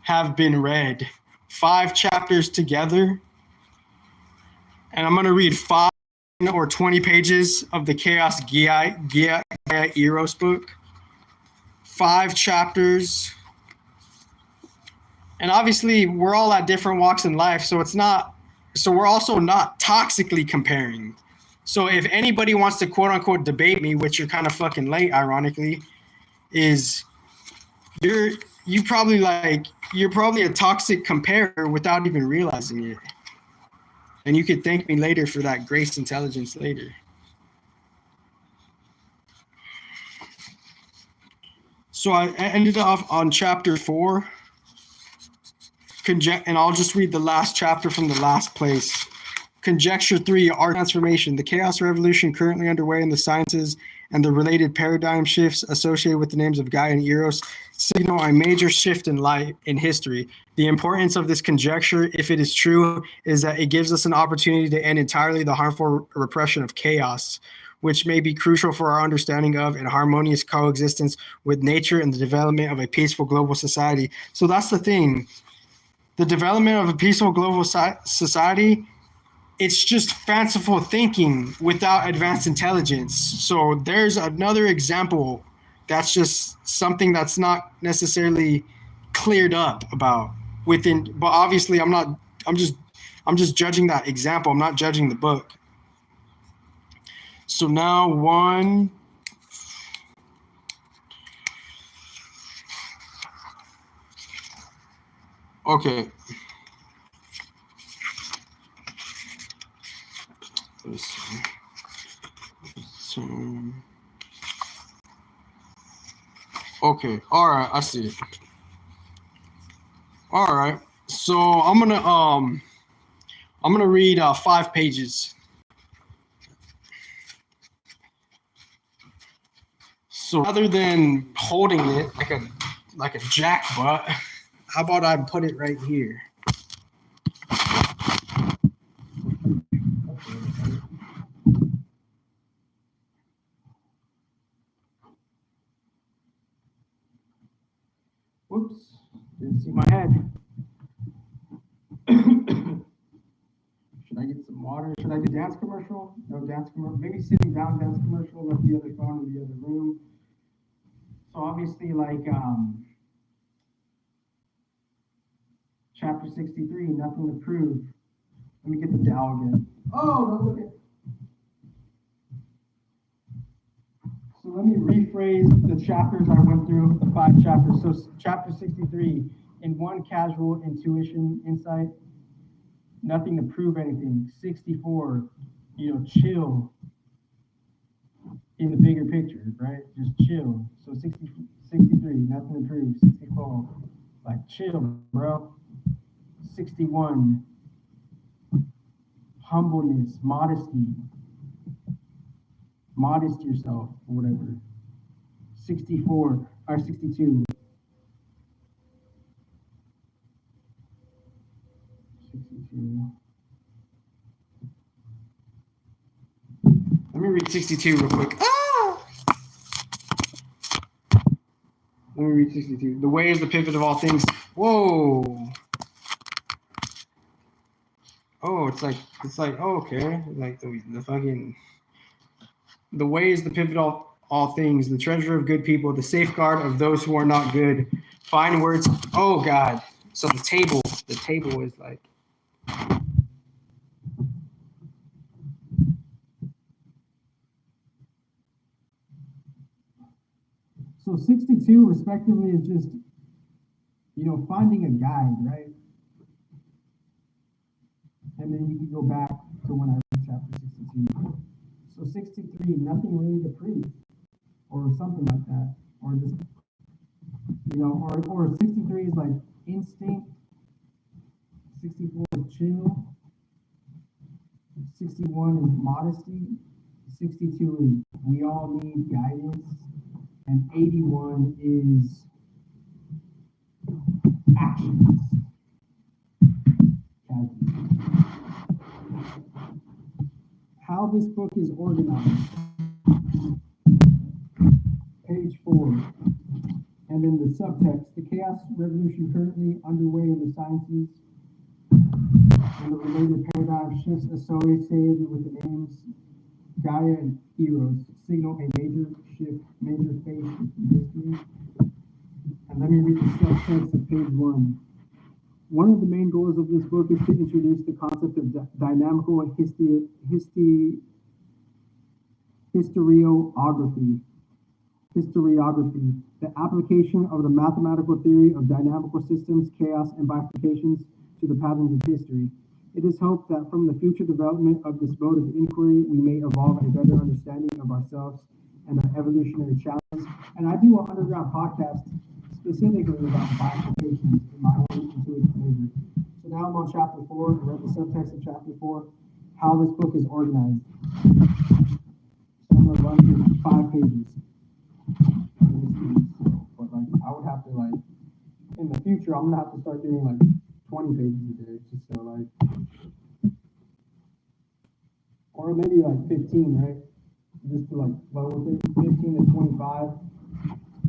have been read, 5 chapters together. And I'm going to read 5 or 20 pages of the Chaos Gia Eros book. 5 chapters. And obviously we're all at different walks in life, so we're also not toxically comparing. So if anybody wants to quote unquote debate me, which you're kind of fucking late, ironically, is you're probably a toxic comparer without even realizing it. And you could thank me later for that grace intelligence later. So I ended off on chapter 4. And I'll just read the last chapter from the last place. Conjecture 3, Art Transformation. The chaos revolution currently underway in the sciences and the related paradigm shifts associated with the names of Gaia and Eros signal a major shift in life in history. The importance of this conjecture, if it is true, is that it gives us an opportunity to end entirely the harmful repression of chaos, which may be crucial for our understanding of and harmonious coexistence with nature and the development of a peaceful global society. So that's the thing. The development of a peaceful global society, it's just fanciful thinking without advanced intelligence. So there's another example that's just something that's not necessarily cleared up about within, but obviously I'm just judging that example. I'm not judging the book. So now okay. Let's see. Okay, all right, I see it. All right, so I'm gonna read 5 pages. So rather than holding it like a jackbutt, how about I put it right here? Whoops, didn't see my head. Should I get some water? Should I do dance commercial? No dance commercial. Maybe sitting down dance commercial, left the other phone in the other room. So obviously, like chapter 63, nothing to prove. Let me get the Tao again. Oh, don't look at. So let me rephrase the chapters I went through, the 5 chapters. So chapter 63, in one casual intuition, insight, nothing to prove anything. 64, chill in the bigger picture, right? Just chill. So 63, nothing to prove. 64, like chill, bro. 61, humbleness, modesty. Modest yourself, or whatever. 64 or 62. 62. Let me read 62 real quick. Ah! Let me read 62. The way is the pivot of all things. Whoa. Oh, it's like, oh, okay. Like the fucking, the way is the pivot of all things, the treasure of good people, the safeguard of those who are not good. Fine words. Oh God. So the table is like, so 62 respectively is just, you know, finding a guide, right? And then you can go back to when I read chapter 62. So 63, nothing really to prove, or something like that, or just, you know, or 63 is like instinct, 64 is chill, 61 is modesty, 62 is we all need guidance, and 81 is actions. How this book is organized. Page 4. And then the subtext, the chaos revolution currently underway in the sciences and the related paradigm shifts associated with the names Gaia and Eros signal a major shift, major phase shift in history. And let me read the subtext of page 1. One of the main goals of this book is to introduce the concept of dynamical historiography, the application of the mathematical theory of dynamical systems, chaos, and bifurcations to the patterns of history. It is hoped that from the future development of this mode of inquiry, we may evolve a better understanding of ourselves and our evolutionary challenges. And I do an underground podcast specifically about bifurcations in my own intuitive flavor. So now I'm on chapter 4. I read the subtext of chapter 4, how this book is organized. So I'm gonna run through 5 pages. But like I would have to, like, in the future I'm gonna have to start doing like 20 pages a day, just so like, or maybe like 15, right? Just to like flow with it. 15 to 25,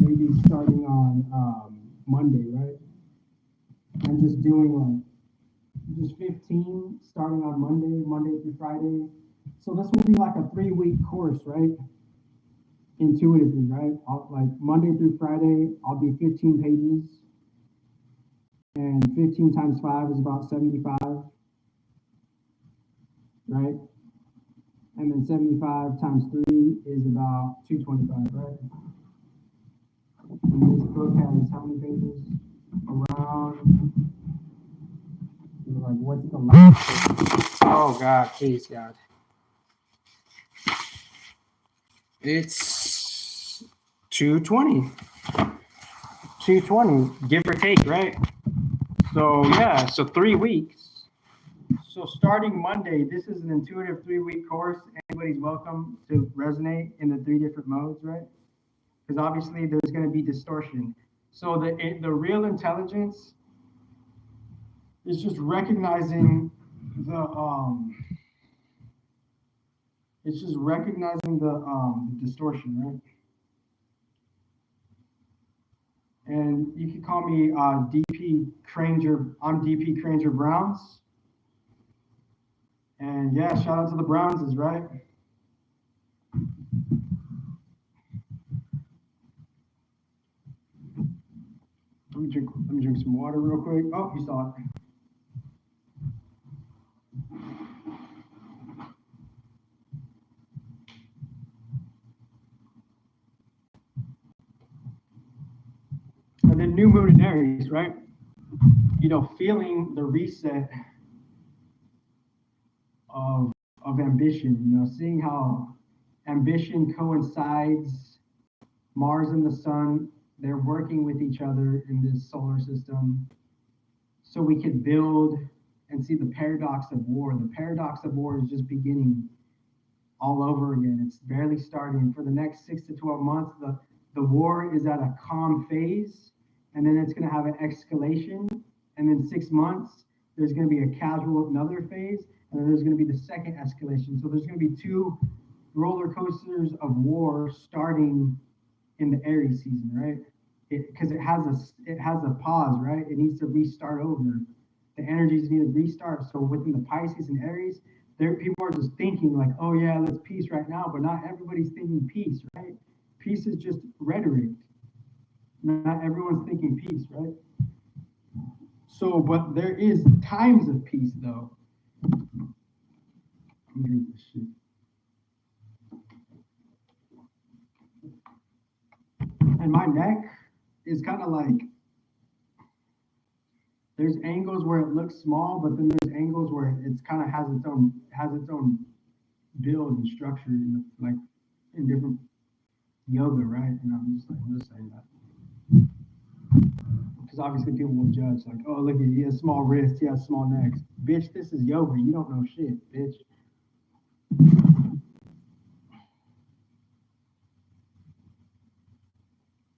maybe starting on Monday, right? And just doing like just 15 starting on Monday through Friday. So this will be like a 3-week course, right? Intuitively, right? Like Monday through Friday, I'll do 15 pages, and 15 times 5 is about 75, right? And then 75 times 3 is about 225, right? And this book has how many pages? Around, like, what's the last? oh God, please God. It's 220. 220, give or take, right? So yeah, so 3 weeks. So starting Monday, this is an intuitive 3-week course. Anybody's welcome to resonate in the 3 different modes, right? Because obviously there's going to be distortion. So the real intelligence is just recognizing the it's just recognizing the distortion, right? And you can call me DP Cranger. I'm DP Cranger Browns. And yeah, shout out to the Brownses, right? Let me drink some water real quick. Oh, you saw it. And then new moon in Aries, right? You know, feeling the reset of ambition, you know, seeing how ambition coincides, Mars and the sun, they're working with each other in this solar system. So we could build and see the paradox of war. The paradox of war is just beginning all over again. It's barely starting. For the next 6 to 12 months, the war is at a calm phase, and then it's going to have an escalation. And then 6 months, there's going to be a casual another phase, and then there's going to be the second escalation. So there's going to be 2 roller coasters of war starting in the Aries season, right? because it has a pause, right? It needs to restart over. The energies need to restart. So within the Pisces and Aries, people are just thinking like, oh yeah, let's peace right now, but not everybody's thinking peace, right? Peace is just rhetoric. Not everyone's thinking peace, right? So, but there is times of peace though. Let me read this shit. And my neck is kind of like, there's angles where it looks small, but then there's angles where it's kind of has its own build and structure in different yoga, right? And I'm just saying that because obviously people will judge like, oh look, he has small wrists, he has small necks. Bitch, this is yoga. You don't know shit, bitch.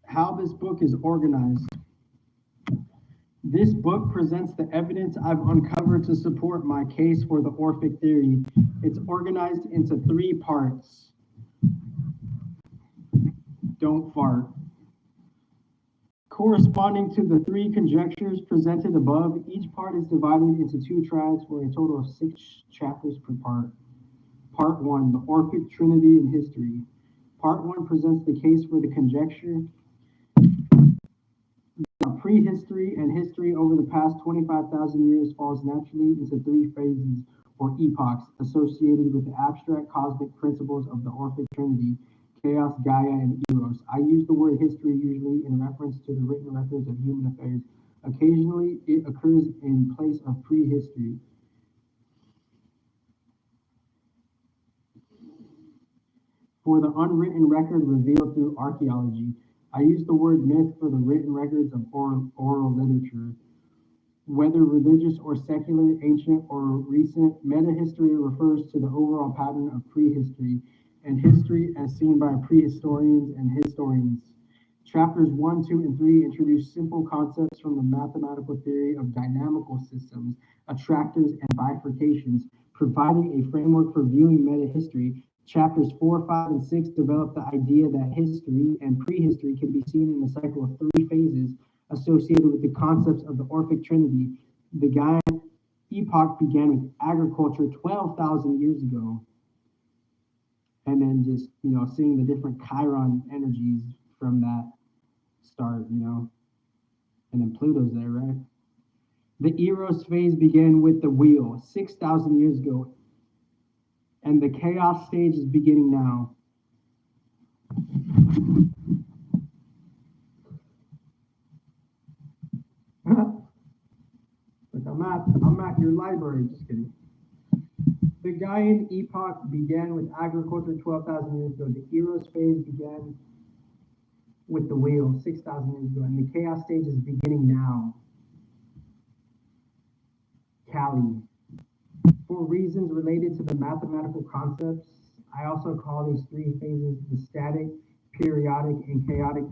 How this book is organized. This book presents the evidence I've uncovered to support my case for the Orphic theory. It's organized into 3 parts. Don't fart. Corresponding to the 3 conjectures presented above, each part is divided into 2 tracks for a total of 6 chapters per part. Part 1, the Orphic Trinity and History. Part 1 presents the case for the conjecture. Prehistory and history over the past 25,000 years falls naturally into 3 phases or epochs associated with the abstract cosmic principles of the Orphic Trinity, Chaos, Gaia, and Eros. I use the word history usually in reference to the written records of human affairs. Occasionally, it occurs in place of prehistory. For the unwritten record revealed through archaeology, I use the word myth for the written records of oral literature. Whether religious or secular, ancient or recent, metahistory refers to the overall pattern of prehistory, and history as seen by prehistorians and historians. Chapters 1, 2, and 3 introduce simple concepts from the mathematical theory of dynamical systems, attractors, and bifurcations, providing a framework for viewing metahistory. Chapters 4, 5, and 6 develop the idea that history and prehistory can be seen in a cycle of 3 phases associated with the concepts of the Orphic Trinity. The Gaian epoch began with agriculture 12,000 years ago. And then just, seeing the different Chiron energies from that start, and then Pluto's there, right? The Eros phase began with the wheel 6,000 years ago. And the chaos stage is beginning now. Look, I'm at your library, just kidding. The Gaian epoch began with agriculture 12,000 years ago. The Eros phase began with the wheel 6,000 years ago, and the chaos stage is beginning now. Kali. For reasons related to the mathematical concepts, I also call these 3 phases the static, periodic, and chaotic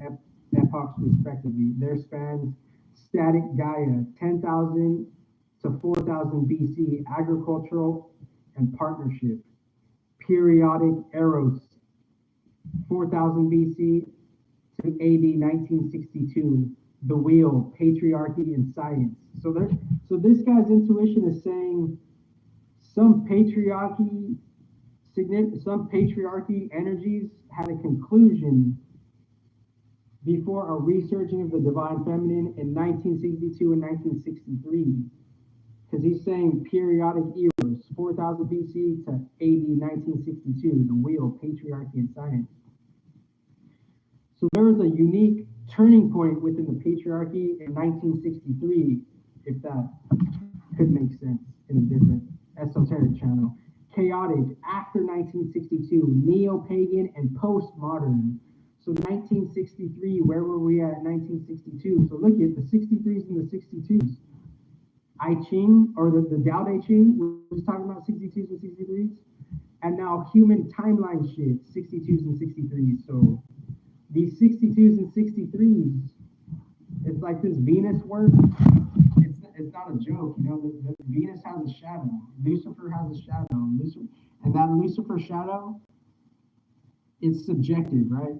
epochs respectively. Their spans: static Gaia, 10,000 to 4,000 BC, agricultural and partnership. Periodic Eros, 4,000 BC to AD 1962, the wheel, patriarchy, and science. So this guy's intuition is saying some patriarchy energies had a conclusion before a resurging of the divine feminine in 1962 and 1963. Because he's saying periodic eras, 4,000 BC to AD 1962, the wheel, patriarchy, and science. So there was a unique turning point within the patriarchy in 1963, if that could make sense in a different esoteric channel. Chaotic, after 1962, neo-pagan and postmodern. So 1963, where were we at 1962? So look at the 63s and the 62s. I Ching, or the Tao Te Ching, we're just talking about 62s and 63s. And now human timeline shit, 62s and 63s. So these 62s and 63s, it's like this Venus work. It's not a joke, the Venus has a shadow. Lucifer has a shadow. And that Lucifer shadow, it's subjective, right?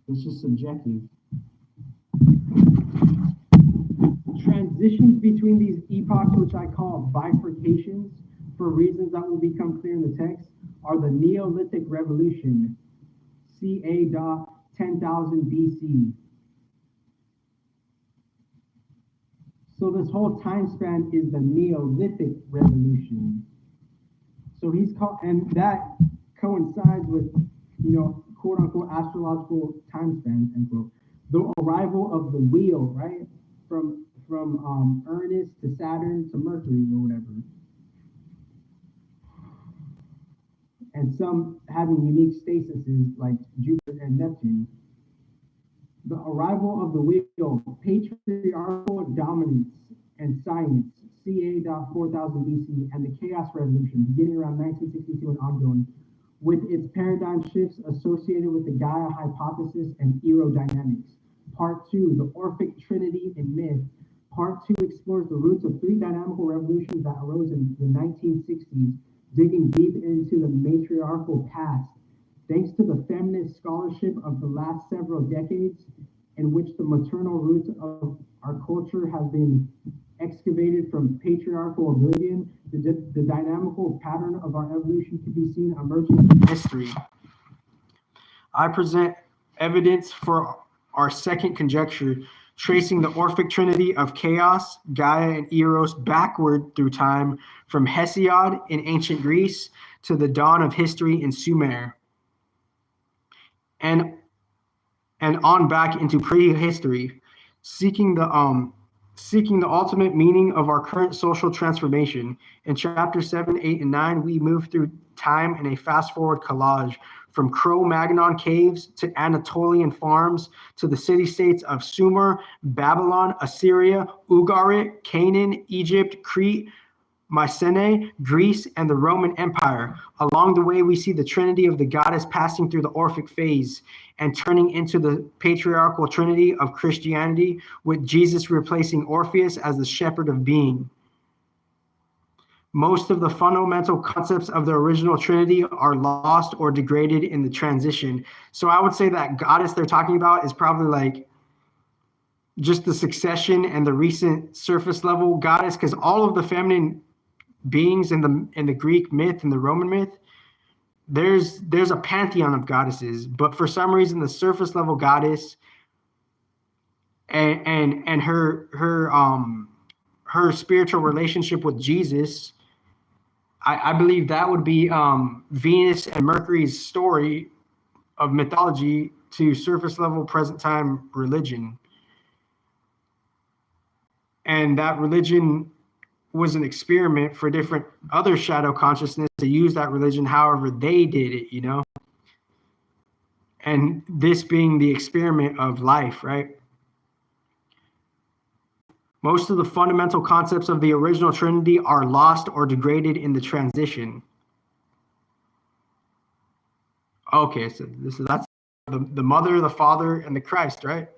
It's just subjective. transitions between these epochs, which I call bifurcations, for reasons that will become clear in the text, are the Neolithic Revolution, ca. 10,000 BC. So this whole time span is the Neolithic Revolution. So he's called, and that coincides with, quote unquote, astrological time spans, end quote. The arrival of the wheel, right? From Uranus to Saturn to Mercury or whatever. And some having unique statuses like Jupiter and Neptune. The arrival of the wheel, patriarchal dominance and science, ca. 4000 BC, and the chaos revolution beginning around 1962 and ongoing, with its paradigm shifts associated with the Gaia hypothesis and aerodynamics. Part 2, the Orphic Trinity in myth. Part 2 explores the roots of 3 dynamical revolutions that arose in the 1960s, digging deep into the matriarchal past. Thanks to the feminist scholarship of the last several decades, in which the maternal roots of our culture have been excavated from patriarchal oblivion, the dynamical pattern of our evolution can be seen emerging in history. I present evidence for our second conjecture, tracing the Orphic Trinity of chaos, Gaia, and Eros backward through time from Hesiod in ancient Greece to the dawn of history in Sumer, and on back into prehistory, seeking the ultimate meaning of our current social transformation. In chapters 7, 8, and 9, we move through time in a fast-forward collage from Cro-Magnon caves to Anatolian farms to the city-states of Sumer, Babylon, Assyria, Ugarit, Canaan, Egypt, Crete, Mycenae, Greece, and the Roman Empire. Along the way, we see the trinity of the goddess passing through the Orphic phase and turning into the patriarchal trinity of Christianity, with Jesus replacing Orpheus as the shepherd of being. Most of the fundamental concepts of the original trinity are lost or degraded in the transition. So I would say that goddess they're talking about is probably like just the succession and the recent surface level goddess, because all of the feminine beings in the Greek myth and the Roman myth, there's a pantheon of goddesses, but for some reason the surface level goddess and her spiritual relationship with Jesus, I believe that would be Venus and Mercury's story of mythology to surface level present time religion. And that religion was an experiment for different other shadow consciousness to use that religion however they did it, And this being the experiment of life, right? Most of the fundamental concepts of the original Trinity are lost or degraded in the transition. Okay, so that's the Mother, the Father, and the Christ, right?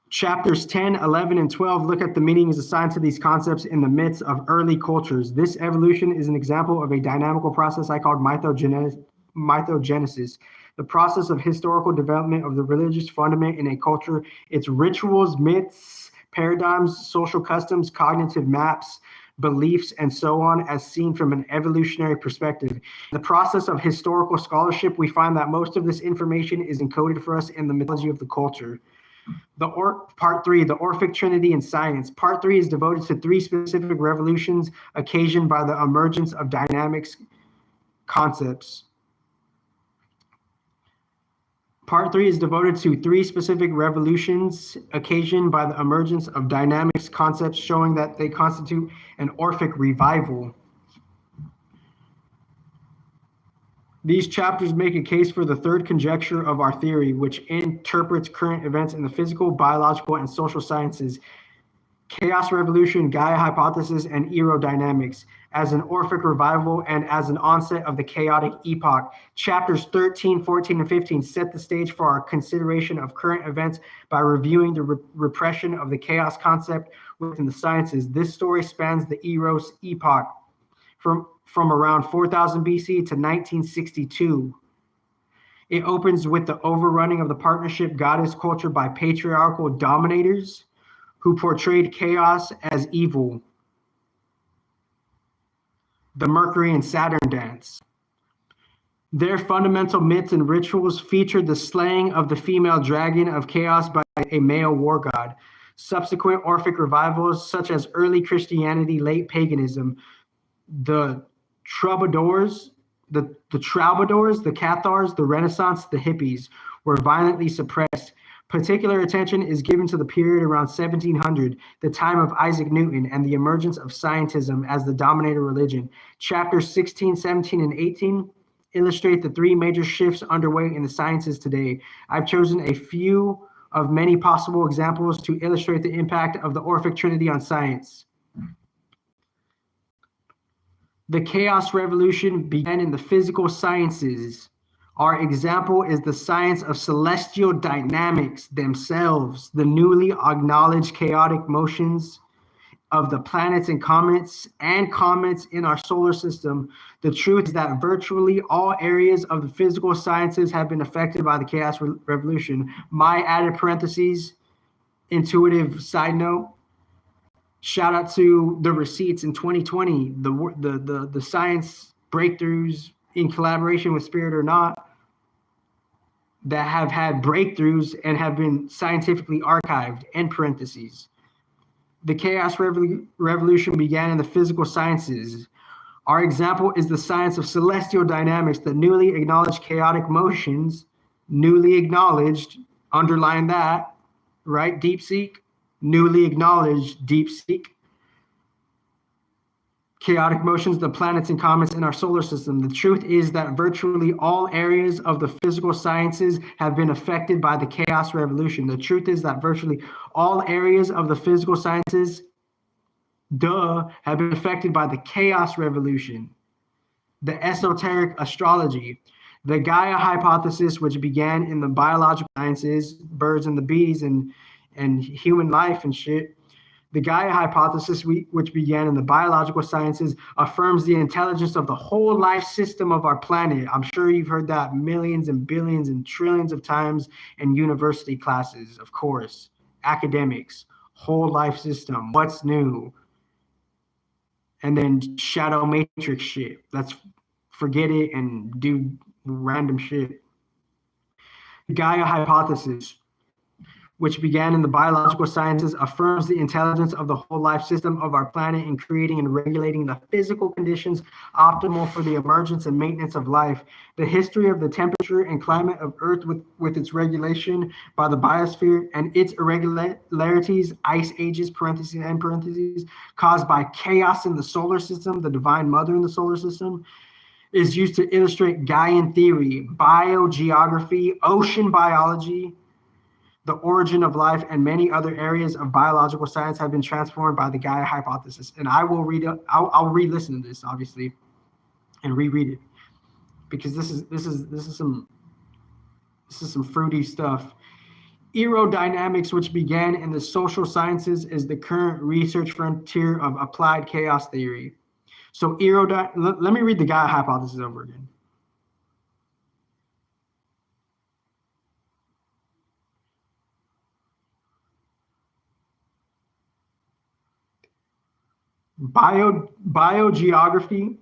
Chapters 10, 11, and 12 look at the meanings assigned to these concepts in the myths of early cultures. This evolution is an example of a dynamical process I called mythogenesis, the process of historical development of the religious fundament in a culture, its rituals, myths, paradigms, social customs, cognitive maps, beliefs, and so on, as seen from an evolutionary perspective. In the process of historical scholarship, we find that most of this information is encoded for us in the mythology of the culture. Part 3, the Orphic Trinity in science. Part 3 is devoted to 3 specific revolutions occasioned by the emergence of dynamics concepts. Part 3 is devoted to 3 specific revolutions occasioned by the emergence of dynamics concepts, showing that they constitute an Orphic revival. These chapters make a case for the third conjecture of our theory, which interprets current events in the physical, biological, and social sciences, chaos revolution, Gaia hypothesis, and aerodynamics, as an Orphic revival and as an onset of the chaotic epoch. Chapters 13, 14, and 15 set the stage for our consideration of current events by reviewing the repression of the chaos concept within the sciences. This story spans the Eros epoch from around 4000 BC to 1962. It opens with the overrunning of the partnership goddess culture by patriarchal dominators who portrayed chaos as evil. The Mercury and Saturn dance. Their fundamental myths and rituals featured the slaying of the female dragon of chaos by a male war god. Subsequent Orphic revivals, such as early Christianity, late paganism, the troubadours, the Cathars, the Renaissance, the hippies, were violently suppressed. Particular attention is given to the period around 1700, the time of Isaac Newton, and the emergence of scientism as the dominator religion. Chapters 16, 17, and 18 illustrate the three major shifts underway in the sciences today. I've chosen a few of many possible examples to illustrate the impact of the Orphic Trinity on science. The Chaos Revolution began in the physical sciences. Our example is the science of celestial dynamics themselves, the newly acknowledged chaotic motions of the planets and comets in our solar system. The truth is that virtually all areas of the physical sciences have been affected by the Chaos Revolution. My added parentheses, intuitive side note, shout out to the receipts in 2020, the science breakthroughs in collaboration with Spirit or Not that have had breakthroughs and have been scientifically archived, end parentheses. The Chaos Revolution began in the physical sciences. Our example is the science of celestial dynamics, the newly acknowledged chaotic motions, newly acknowledged, underline that, right? Deep seek, newly acknowledged, deep seek. Chaotic motions, the planets and comets in our solar system. The truth is that virtually all areas of the physical sciences have been affected by the Chaos Revolution. The truth is that virtually all areas of the physical sciences, have been affected by the Chaos Revolution. The esoteric astrology. The Gaia hypothesis, which began in the biological sciences, birds and the bees and human life and shit. The Gaia hypothesis, which began in the biological sciences, affirms the intelligence of the whole life system of our planet. I'm sure you've heard that millions and billions and trillions of times in university classes, of course. Academics, whole life system, what's new? And then shadow matrix shit. Let's forget it and do random shit. The Gaia hypothesis, which began in the biological sciences, affirms the intelligence of the whole life system of our planet in creating and regulating the physical conditions optimal for the emergence and maintenance of life. The history of the temperature and climate of Earth with its regulation by the biosphere and its irregularities, ice ages, parentheses, end parentheses, caused by chaos in the solar system, the divine mother in the solar system, is used to illustrate Gaian theory, biogeography, ocean biology, the origin of life, and many other areas of biological science have been transformed by the Gaia hypothesis. And I will read it. I'll re-listen to this, obviously, and reread it, because this is some fruity stuff. Aerodynamics, which began in the social sciences, is the current research frontier of applied chaos theory. So let me read the Gaia hypothesis over again. Biogeography,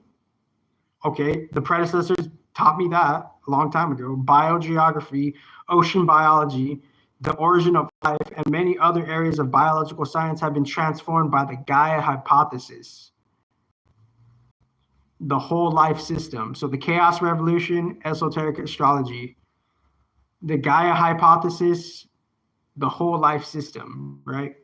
okay, the predecessors taught me that a long time ago. Biogeography, ocean biology, the origin of life, and many other areas of biological science have been transformed by the Gaia hypothesis, the whole life system. So the Chaos Revolution, esoteric astrology, the Gaia hypothesis, the whole life system, right?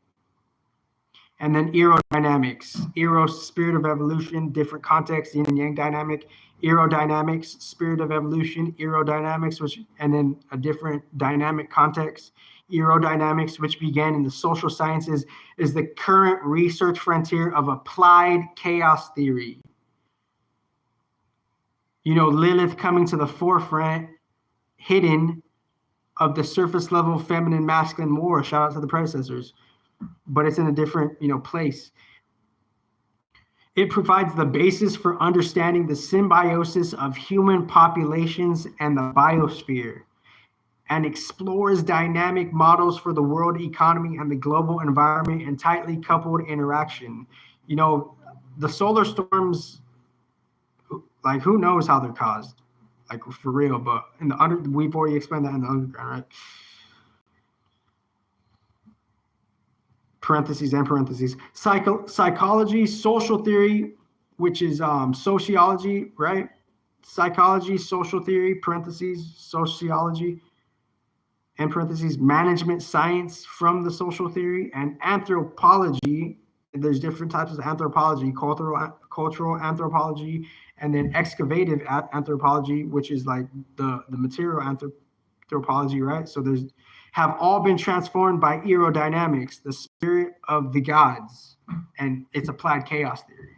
And then aerodynamics, eros, spirit of evolution, different context, yin and yang dynamic, aerodynamics, spirit of evolution, aerodynamics, and then a different dynamic context. Aerodynamics, which began in the social sciences, is the current research frontier of applied chaos theory. You know, Lilith coming to the forefront, hidden, of the surface level feminine masculine war. Shout out to the predecessors. But it's in a different, place. It provides the basis for understanding the symbiosis of human populations and the biosphere, and explores dynamic models for the world economy and the global environment and tightly coupled interaction. You know, the solar storms, like, who knows how they're caused, like, for real, but we've already explained that in the underground, right? Parentheses and parentheses. Psychology, social theory, which is sociology, right? Psychology, social theory, parentheses, sociology, and parentheses, management science from the social theory, and anthropology. There's different types of anthropology: cultural anthropology, and then excavative anthropology, which is like the material anthropology, right? So there's have all been transformed by aerodynamics, the spirit of the gods, and it's applied chaos theory.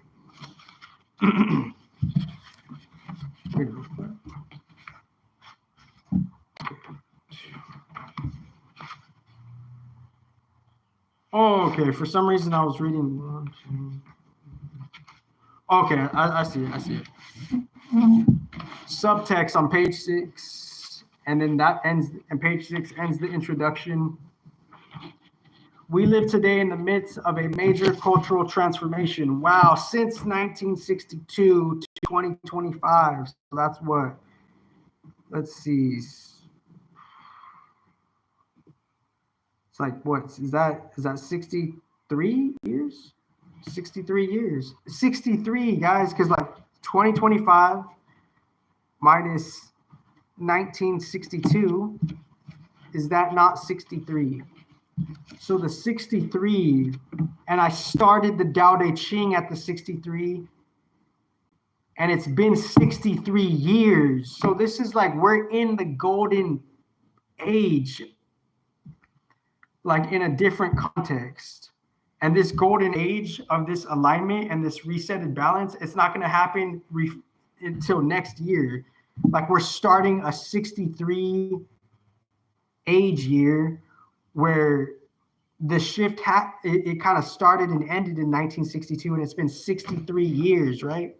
Oh, okay. For some reason, I was reading. Okay, I see it. Subtext on page 6, and then that ends, and page 6 ends the introduction. We live today in the midst of a major cultural transformation. Wow, since 1962 to 2025. So that's what, let's see. It's like, what is that 63 years? 63 years. 63, guys, because like 2025 minus 1962, is that not 63? So the 63, and I started the Tao Te Ching at the 63, and it's been 63 years. So this is like, we're in the golden age, like in a different context. And this golden age of this alignment and this resetted balance, it's not going to happen until next year. Like, we're starting a 63 age year where the shift it kind of started and ended in 1962, and it's been 63 years, right?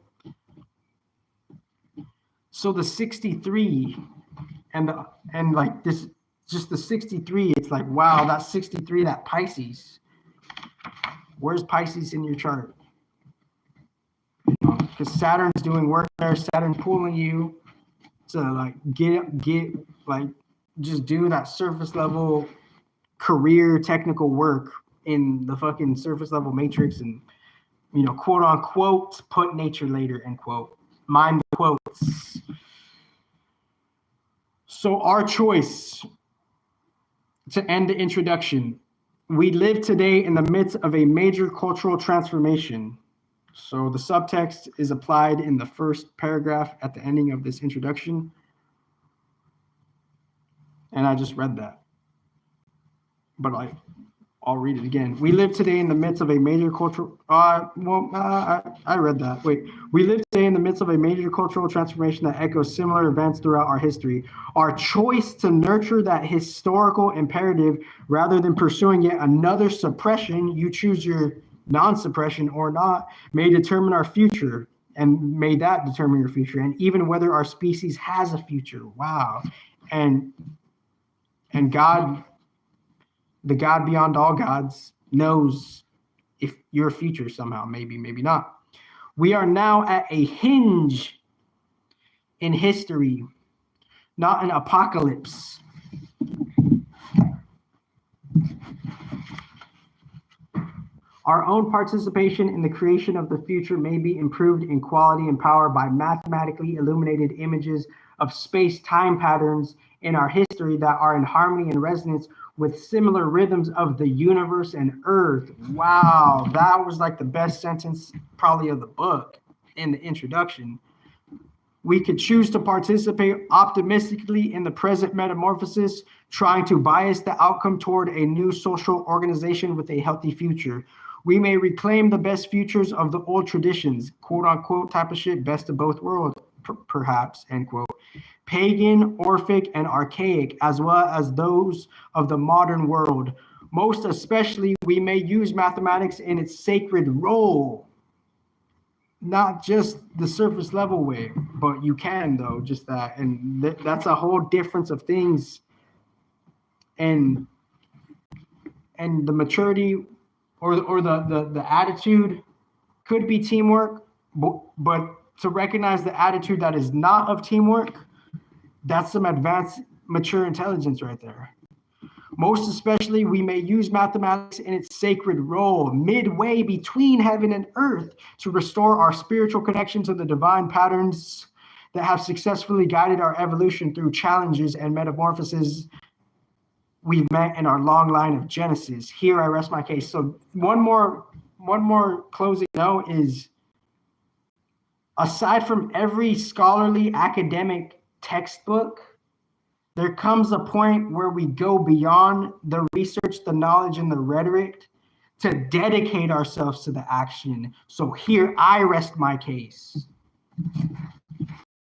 So the 63 and like this, just the 63, it's like, wow, that 63, that Pisces. Where's Pisces in your chart? Because Saturn's doing work there. Saturn pulling you to like get like, just do that surface level career technical work in the fucking surface level matrix, and, you know, quote unquote, put nature later, end quote. Mind the quotes. So our choice, to end the introduction, we live today in the midst of a major cultural transformation. So the subtext is applied in the first paragraph at the ending of this introduction. And I just read that. But I'll read it again. We live today in the midst of a major cultural... I read that. Wait. We live today in the midst of a major cultural transformation that echoes similar events throughout our history. Our choice to nurture that historical imperative rather than pursuing yet another suppression, you choose your non-suppression or not, may determine our future, and may that determine your future, and even whether our species has a future. Wow. And God... the God beyond all gods knows if your future somehow, maybe not. We are now at a hinge in history, not an apocalypse. Our own participation in the creation of the future may be improved in quality and power by mathematically illuminated images of space-time patterns in our history that are in harmony and resonance with similar rhythms of the universe and earth. Wow, that was like the best sentence probably of the book in the introduction. We could choose to participate optimistically in the present metamorphosis, trying to bias the outcome toward a new social organization with a healthy future. We may reclaim the best futures of the old traditions, quote unquote type of shit, best of both worlds, perhaps, end quote. Pagan, Orphic, and archaic, as well as those of the modern world. Most especially, we may use mathematics in its sacred role. not just the surface level way, but you can though, just that, and that's a whole difference of things, and the maturity or the attitude could be teamwork, but to recognize the attitude that is not of teamwork, that's some advanced mature intelligence right there. Most especially, we may use mathematics in its sacred role, midway between heaven and earth, to restore our spiritual connection to the divine patterns that have successfully guided our evolution through challenges and metamorphoses we've met in our long line of Genesis. Here I rest my case. So one more closing note is, aside from every scholarly academic textbook, there comes a point where we go beyond the research, the knowledge, and the rhetoric to dedicate ourselves to the action. So here I rest my case. I'm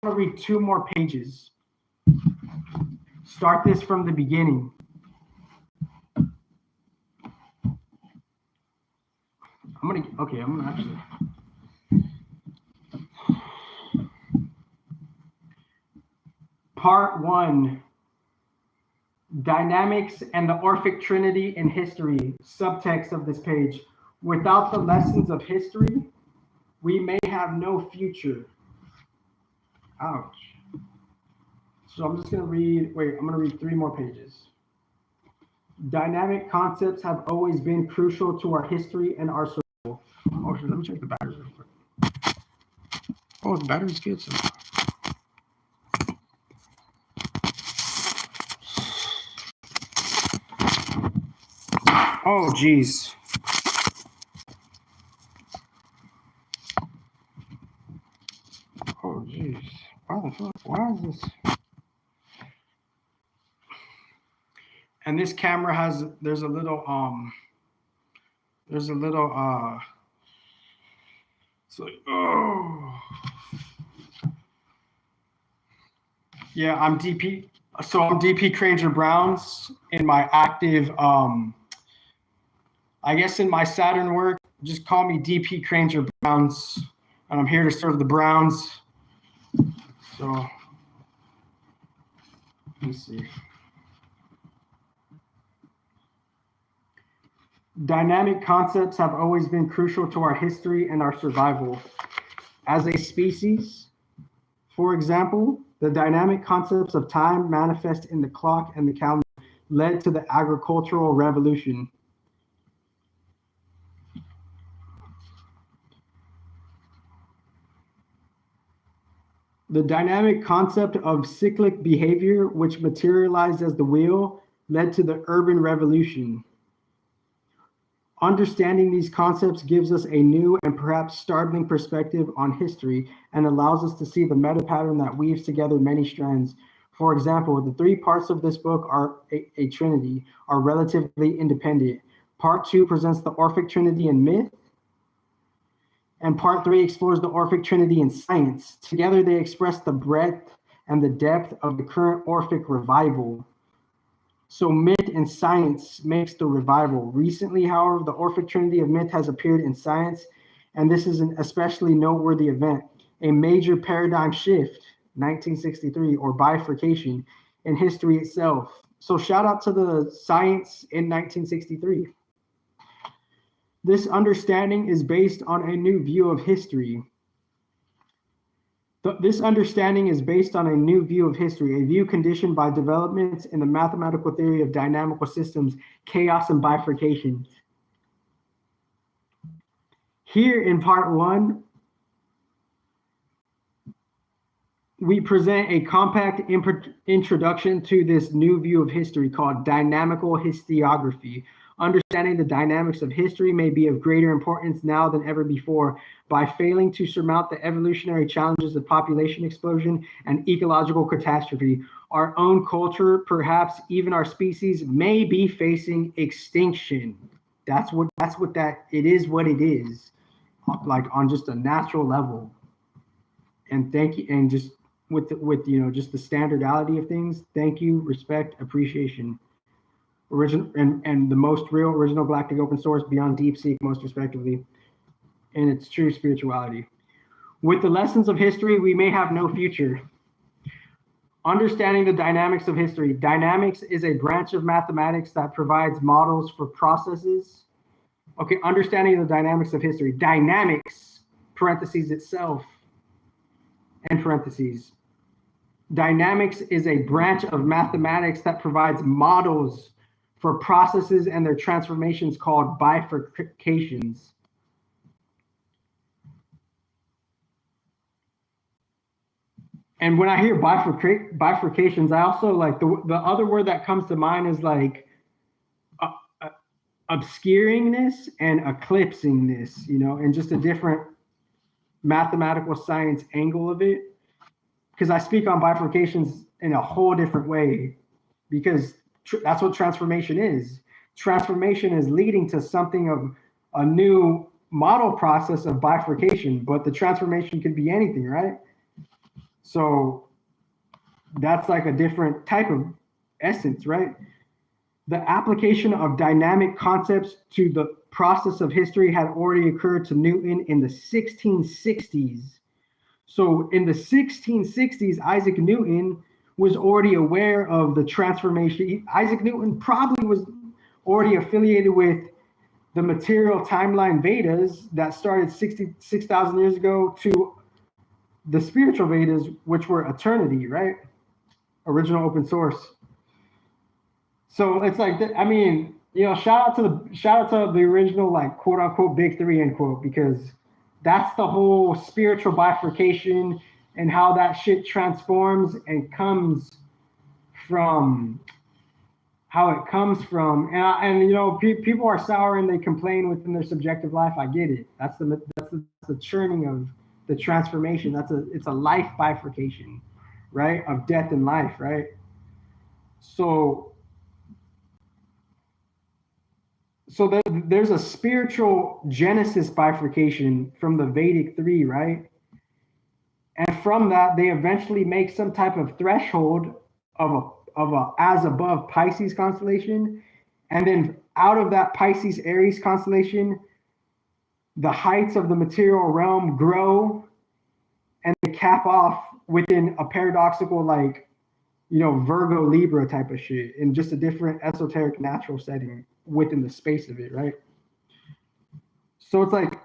going to read 2 more pages. Start this from the beginning. I'm going to actually. Part 1. Dynamics and the Orphic Trinity in history. Subtext of this page. Without the lessons of history, we may have no future. Ouch. So I'm just going to read, I'm going to read 3 more pages. Dynamic concepts have always been crucial to our history and our survival. Oh, let me check the battery real quick. Oh, the battery's good. So. Oh, geez. Oh, geez. Why is this? And this camera has, there's a little, it's like, oh. Yeah, I'm DP. So I'm DP Cranger Browns in my active, I guess in my Saturn work, just call me DP Cranger Browns, and I'm here to serve the Browns. So, let me see. Dynamic concepts have always been crucial to our history and our survival as a species. For example, the dynamic concepts of time manifest in the clock and the calendar led to the agricultural revolution. The dynamic concept of cyclic behavior, which materialized as the wheel, led to the urban revolution. Understanding these concepts gives us a new and perhaps startling perspective on history and allows us to see the meta pattern that weaves together many strands. For example, the 3 parts of this book are a trinity, are relatively independent. Part 2 presents the Orphic Trinity in myth, and Part 3 explores the Orphic Trinity in science. Together, they express the breadth and the depth of the current Orphic revival. So myth and science makes the revival. Recently, however, the Orphic Trinity of myth has appeared in science, and this is an especially noteworthy event, a major paradigm shift, 1963, or bifurcation in history itself. So shout out to the science in 1963. This understanding is based on a new view of history. This understanding is based on a new view of history, a view conditioned by developments in the mathematical theory of dynamical systems, chaos, and bifurcations. Here in part 1, we present a compact introduction to this new view of history called dynamical historiography. Understanding the dynamics of history may be of greater importance now than ever before. By failing to surmount the evolutionary challenges of population explosion and ecological catastrophe, our own culture, perhaps even our species, may be facing extinction. It is what it is, like on just a natural level. And thank you, and just with just the standardality of things, thank you, respect, appreciation. Original and the most real original galactic open source beyond DeepSeek, most respectively, in its true spirituality. With the lessons of history, we may have no future. Understanding the dynamics of history. Dynamics is a branch of mathematics that provides models for processes. Okay, understanding the dynamics of history. Dynamics, parentheses itself, and parentheses. Dynamics is a branch of mathematics that provides models for processes and their transformations called bifurcations. And when I hear bifurcations, I also like the other word that comes to mind is like obscuringness and eclipsingness, you know, and just a different mathematical science angle of it. Because I speak on bifurcations in a whole different way, because that's what transformation is. Transformation is leading to something of a new model process of bifurcation, but the transformation could be anything, right? So that's like a different type of essence, right? The application of dynamic concepts to the process of history had already occurred to Newton in the 1660s. So in the 1660s, Isaac Newton was already aware of the transformation. Isaac Newton probably was already affiliated with the material timeline Vedas that started 66,000 years ago to the spiritual Vedas, which were eternity, right? Original open source. So it's like, I mean, you know, shout out to the original, like, quote unquote big three, end quote, because that's the whole spiritual bifurcation and how that shit transforms and comes from how it comes from. And you know, people are sour and they complain within their subjective life. I get it. That's the churning of the transformation. It's a life bifurcation, right? Of death and life, right? So there's a spiritual genesis bifurcation from the Vedic three, right? And from that, they eventually make some type of threshold of a as above Pisces constellation. And then out of that Pisces Aries constellation, the heights of the material realm grow and they cap off within a paradoxical, like, you know, Virgo Libra type of shit in just a different esoteric natural setting within the space of it, right? So it's like,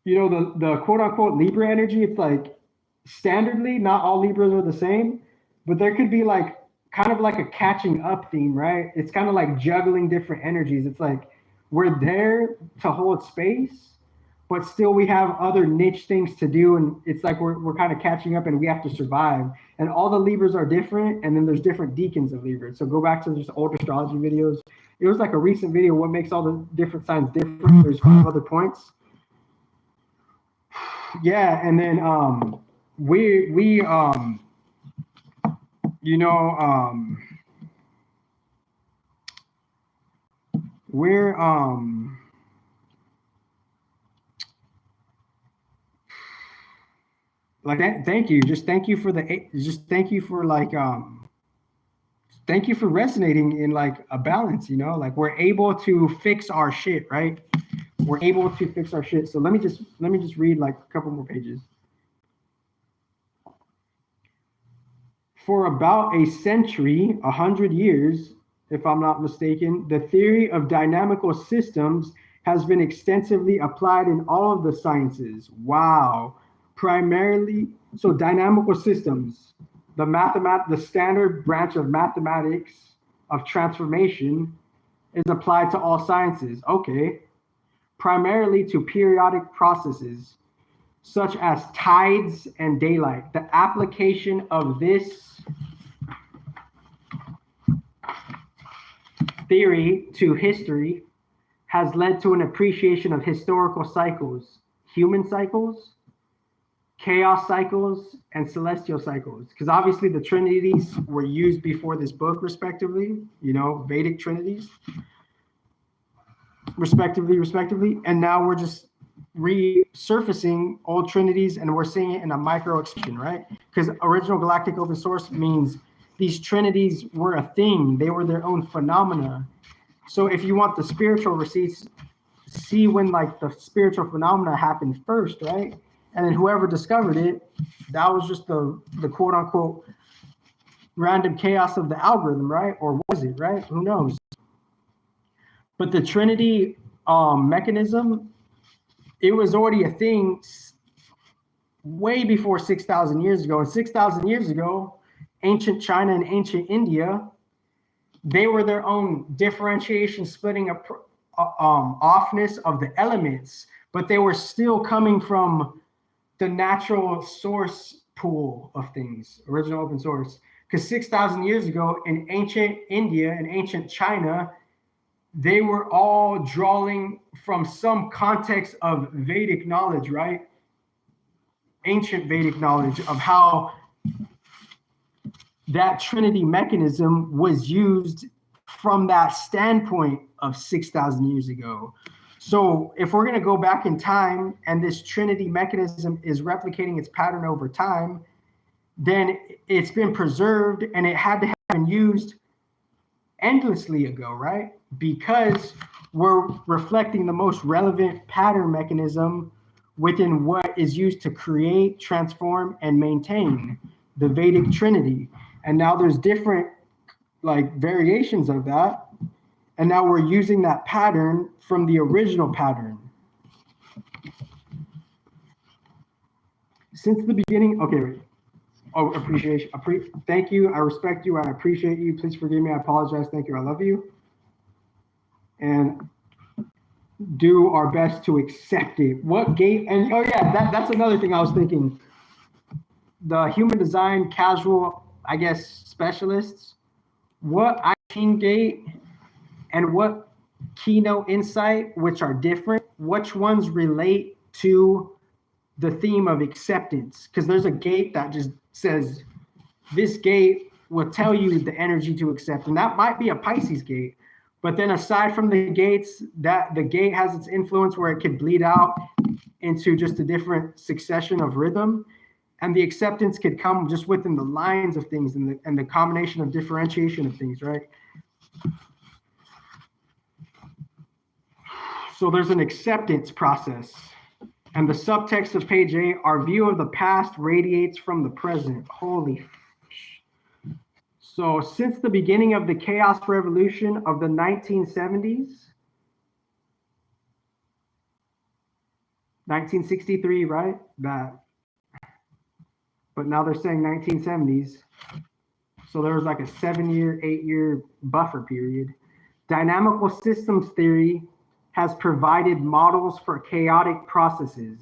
you know, the quote unquote Libra energy, it's like standardly not all Libras are the same, but there could be like kind of like a catching up theme, right? It's kind of like juggling different energies. It's like we're there to hold space, but still we have other niche things to do, and it's like we're kind of catching up and we have to survive. And all the Libras are different, and then there's different decans of Libras. So go back to just old astrology videos. It was like a recent video, what makes all the different signs different. There's 5 other points. Yeah, and then you know, we're like, thank you, just thank you for thank you for like thank you for resonating in like a balance, you know, like we're able to fix our shit, right? We're able to fix our shit. So let me just read like a couple more pages. For about a century, 100 years, if I'm not mistaken, the theory of dynamical systems has been extensively applied in all of the sciences. Wow. Primarily, so dynamical systems, the standard branch of mathematics of transformation is applied to all sciences. Okay. Primarily to periodic processes, such as tides and daylight. The application of this theory to history has led to an appreciation of historical cycles, human cycles, chaos cycles, and celestial cycles. Because obviously the trinities were used before this book, respectively, you know, Vedic trinities, respectively. And now we're just resurfacing old trinities and we're seeing it in a micro expression, right? Because original galactic open source means these trinities were a thing. They were their own phenomena. So if you want the spiritual receipts, see when like the spiritual phenomena happened first, right? And then whoever discovered it, that was just the quote unquote random chaos of the algorithm, right? Or was it, right? Who knows? But the Trinity mechanism, it was already a thing way before 6,000 years ago. And 6,000 years ago, ancient China and ancient India, they were their own differentiation, splitting offness of the elements, but they were still coming from the natural source pool of things, original open source. Because 6,000 years ago in ancient India and ancient China, they were all drawing from some context of Vedic knowledge, right? Ancient Vedic knowledge of how that Trinity mechanism was used from that standpoint of 6,000 years ago. So if we're going to go back in time and this Trinity mechanism is replicating its pattern over time, then it's been preserved and it had to have been used endlessly ago, right? Because we're reflecting the most relevant pattern mechanism within what is used to create, transform, and maintain the Vedic Trinity. And now there's different like variations of that. And now we're using that pattern from the original pattern. Since the beginning, okay, wait. Oh, appreciation. Thank you. I respect you. I appreciate you. Please forgive me. I apologize. Thank you. I love you. And do our best to accept it. What gate? And oh yeah, that's another thing I was thinking. The human design casual, I guess, specialists, what IT gate and what keynote insight, which are different, which ones relate to the theme of acceptance? Because there's a gate that just says this gate will tell you the energy to accept, and that might be a Pisces gate. But then aside from the gates, that the gate has its influence where it could bleed out into just a different succession of rhythm, and the acceptance could come just within the lines of things and the combination of differentiation of things, right? So there's an acceptance process. And the subtext of page 8, our view of the past radiates from the present. Holy. So since the beginning of the chaos revolution of the 1970s, 1963, right? That. But now they're saying 1970s. So there was like a 7-year, 8-year buffer period. Dynamical systems theory has provided models for chaotic processes.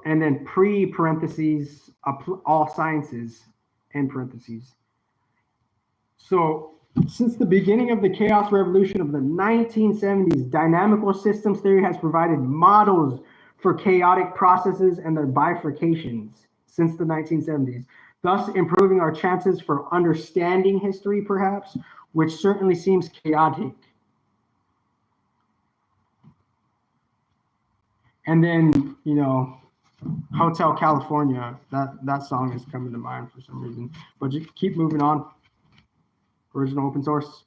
And then pre-parentheses, all sciences, end parentheses. So since the beginning of the chaos revolution of the 1970s, dynamical systems theory has provided models for chaotic processes and their bifurcations since the 1970s, thus improving our chances for understanding history, perhaps, which certainly seems chaotic. And then, you know, Hotel California, that song is coming to mind for some reason. But just keep moving on. Original open source.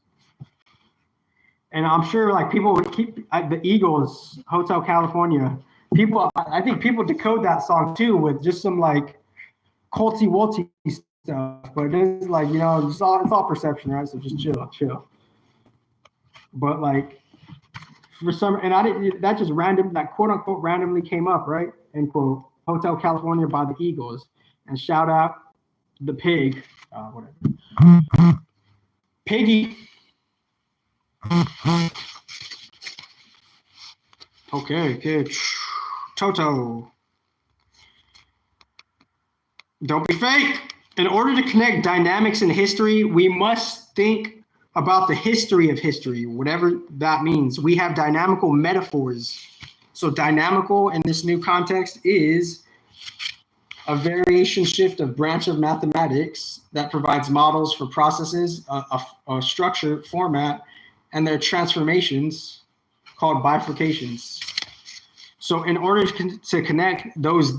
And I'm sure like people would keep the Eagles, Hotel California. People, I think people decode that song too with just some like culty-wulty stuff. But it is like, you know, it's all perception, right? So just chill. But like for some, and I didn't, that just random, that quote unquote randomly came up, right? End quote, Hotel California by the Eagles. And shout out the pig, whatever. Piggy. Okay. Toto. Don't be fake. In order to connect dynamics in history, we must think about the history of history, whatever that means. We have dynamical metaphors. So dynamical in this new context is a variation shift of branch of mathematics that provides models for processes, a structure, format, and their transformations called bifurcations. So in order to connect those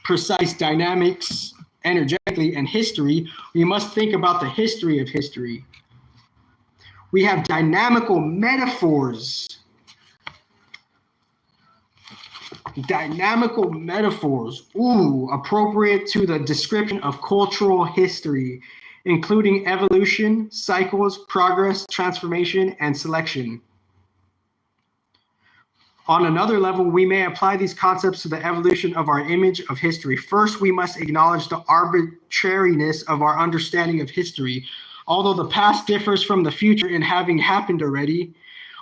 precise dynamics energetically and history, we must think about the history of history. We have dynamical metaphors Dynamical metaphors, appropriate to the description of cultural history, including evolution, cycles, progress, transformation, and selection. On another level, we may apply these concepts to the evolution of our image of history. First, we must acknowledge the arbitrariness of our understanding of history. Although the past differs from the future in having happened already,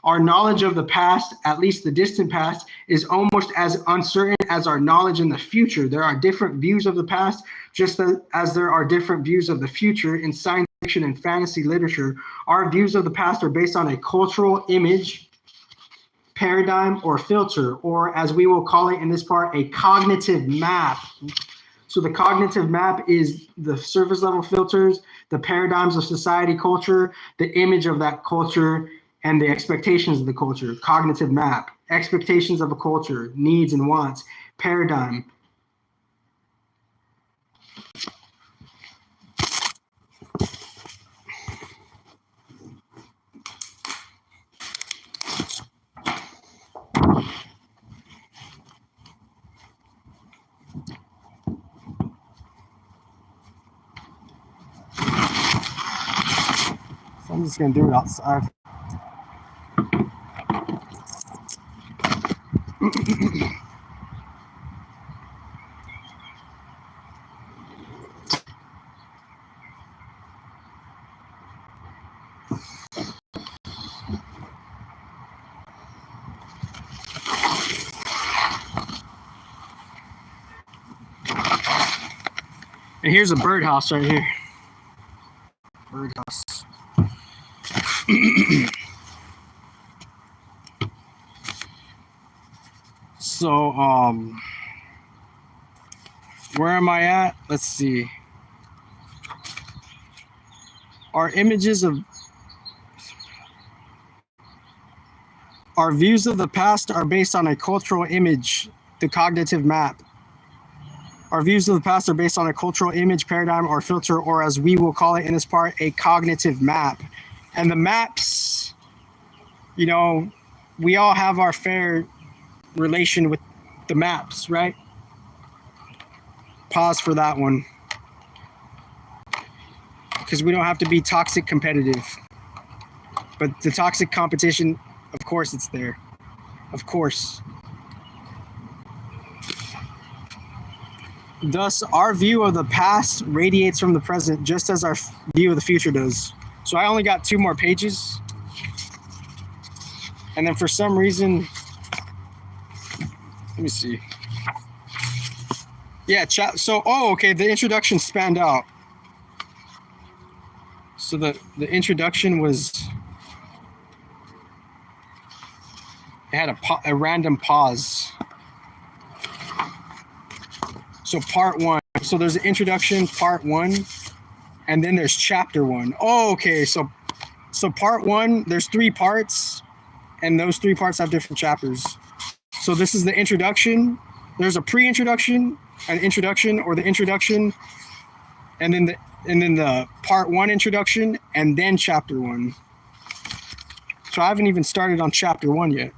our knowledge of the past, at least the distant past, is almost as uncertain as our knowledge in the future. There are different views of the past, just as there are different views of the future. In science fiction and fantasy literature, our views of the past are based on a cultural image, paradigm, or filter, or as we will call it in this part, a cognitive map. So the cognitive map is the surface level filters, the paradigms of society, culture, the image of that culture, and the expectations of the culture. Cognitive map, expectations of a culture, needs and wants, paradigm. So I'm just gonna do it outside. And here's a birdhouse right here. Birdhouse. So, where am I at? Let's see. Our images of our views of the past are based on a cultural image, the cognitive map. Our views of the past are based on a cultural image, paradigm, or filter, or as we will call it in this part, a cognitive map. And the maps, you know, we all have our fair relation with the maps, right? Pause for that one. Because we don't have to be toxic competitive. But the toxic competition, of course it's there. Of course. Thus, our view of the past radiates from the present, just as our view of the future does. So I only got 2 more pages. And then for some reason, let me see. Yeah, okay, the introduction spanned out. So the introduction was, it had a random pause. So part 1. So there's an introduction, part 1, and then there's chapter 1. Oh, okay. So part 1, there's 3 parts, and those 3 parts have different chapters. So this is the introduction. There's a pre-introduction, an introduction, or the introduction, and then the part 1 introduction, and then chapter 1. So I haven't even started on chapter 1 yet.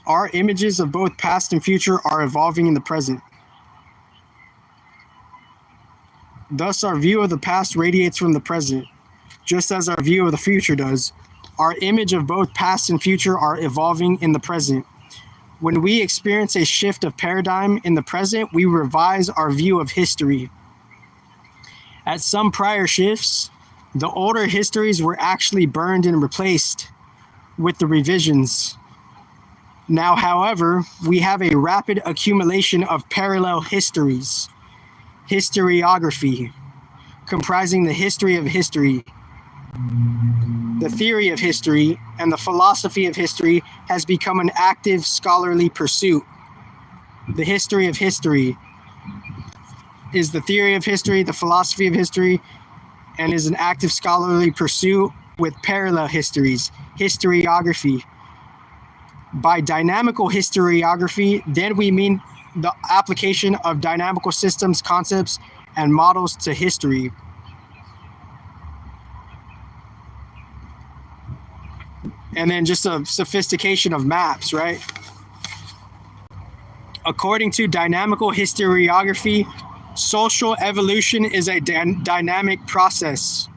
Our images of both past and future are evolving in the present. Thus, our view of the past radiates from the present, just as our view of the future does. Our image of both past and future are evolving in the present. When we experience a shift of paradigm in the present, we revise our view of history. At some prior shifts, the older histories were actually burned and replaced with the revisions. Now, however, we have a rapid accumulation of parallel histories, historiography, comprising the history of history. The theory of history and the philosophy of history has become an active scholarly pursuit. The history of history is the theory of history, the philosophy of history, and is an active scholarly pursuit with parallel histories, historiography. By dynamical historiography, then we mean the application of dynamical systems, concepts, and models to history. and then just a sophistication of maps, right? According to dynamical historiography, social evolution is a dynamic process.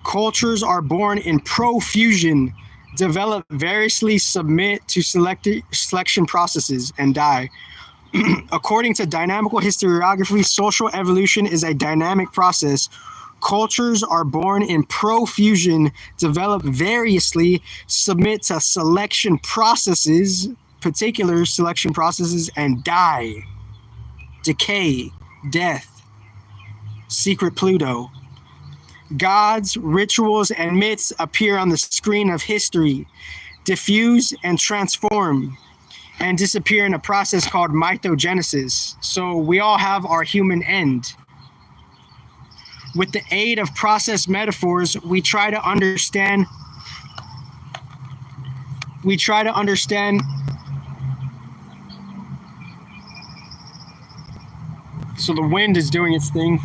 Cultures are born in profusion, develop variously, submit to selection processes, and die. According to dynamical historiography, social evolution is a dynamic process. Cultures are born in profusion, develop variously, submit to selection processes, particular selection processes, and die. Decay, death, secret Pluto. Gods, rituals, and myths appear on the screen of history, diffuse and transform, and disappear in a process called mythogenesis. So we all have our human end. With the aid of process metaphors, we try to understand. So the wind is doing its thing.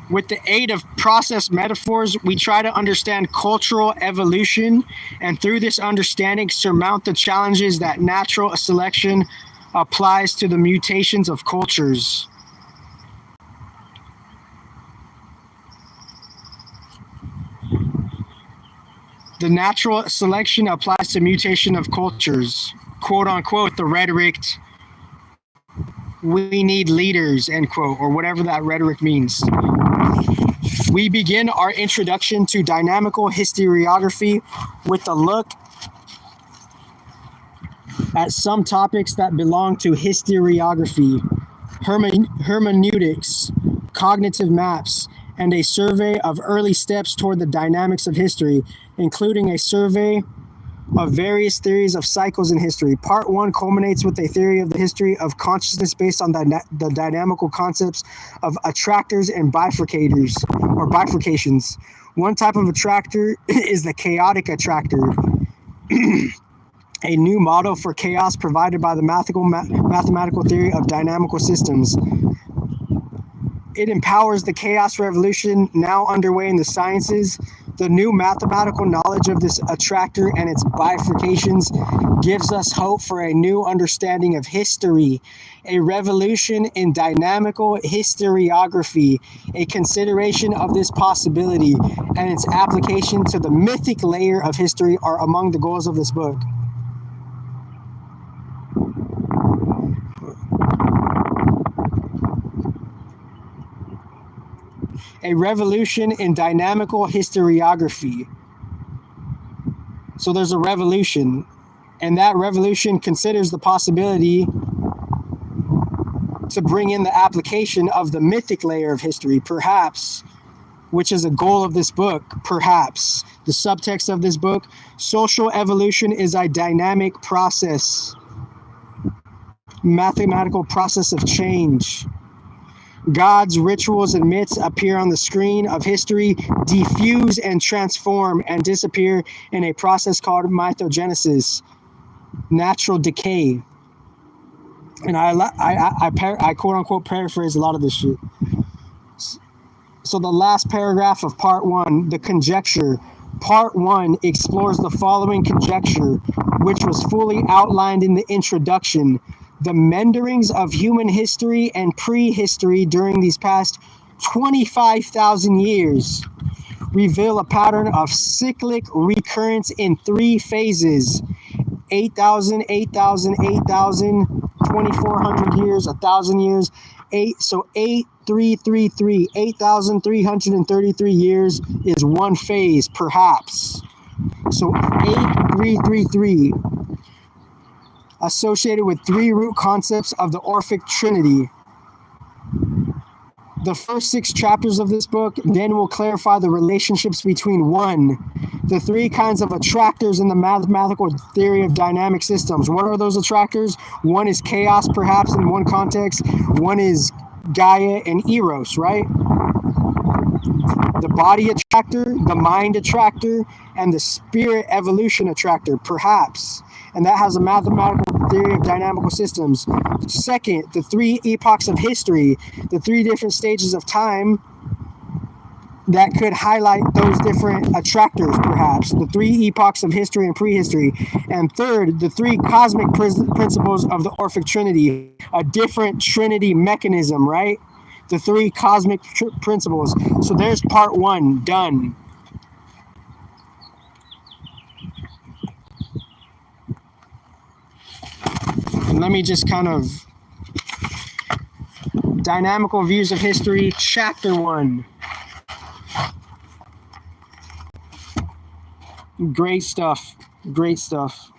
With the aid of process metaphors, we try to understand cultural evolution, and through this understanding, surmount the challenges that natural selection applies to the mutations of cultures. The natural selection applies to mutation of cultures. Quote unquote, the rhetoric, we need leaders, end quote, or whatever that rhetoric means. We begin our introduction to dynamical historiography with a look at some topics that belong to historiography, hermeneutics, cognitive maps, and a survey of early steps toward the dynamics of history, including a survey of various theories of cycles in history. Part 1 culminates with a theory of the history of consciousness based on the dynamical concepts of attractors and bifurcators, or bifurcations. One type of attractor is the chaotic attractor, a new model for chaos provided by the mathematical theory of dynamical systems. It empowers the chaos revolution now underway in the sciences. The new mathematical knowledge of this attractor and its bifurcations gives us hope for a new understanding of history, a revolution in dynamical historiography. A consideration of this possibility and its application to the mythic layer of history are among the goals of this book. A revolution in dynamical historiography. So there's a revolution, and that revolution considers the possibility to bring in the application of the mythic layer of history, perhaps, which is a goal of this book, perhaps. The subtext of this book, social evolution is a dynamic process, mathematical process of change. Gods, rituals, and myths appear on the screen of history, diffuse and transform, and disappear in a process called mythogenesis, natural decay. And I quote unquote paraphrase a lot of this shit. So the last paragraph of part 1, the conjecture. Part 1 explores the following conjecture, which was fully outlined in the introduction. The meanderings of human history and prehistory during these past 25,000 years reveal a pattern of cyclic recurrence in 3 phases: 8,000, 8,000, 8,000, 2,400 years, 1,000 years, 8,333, 8,333 years is one phase, perhaps. So 8,333. Associated with 3 root concepts of the Orphic Trinity. The first 6 chapters of this book then will clarify the relationships between 1, the 3 kinds of attractors in the mathematical theory of dynamic systems. What are those attractors? 1 is chaos, perhaps, in one context. 1 is Gaia and Eros, right? The body attractor, the mind attractor, and the spirit evolution attractor, perhaps. And that has a mathematical theory of dynamical systems. Second, the 3 epochs of history, the 3 different stages of time that could highlight those different attractors, perhaps the 3 epochs of history and prehistory, and third, the 3 cosmic principles of the Orphic Trinity, a different Trinity mechanism, right? The 3 cosmic principles. So there's part 1 done. And let me just kind of dynamical views of history, chapter 1. Great stuff. Great stuff.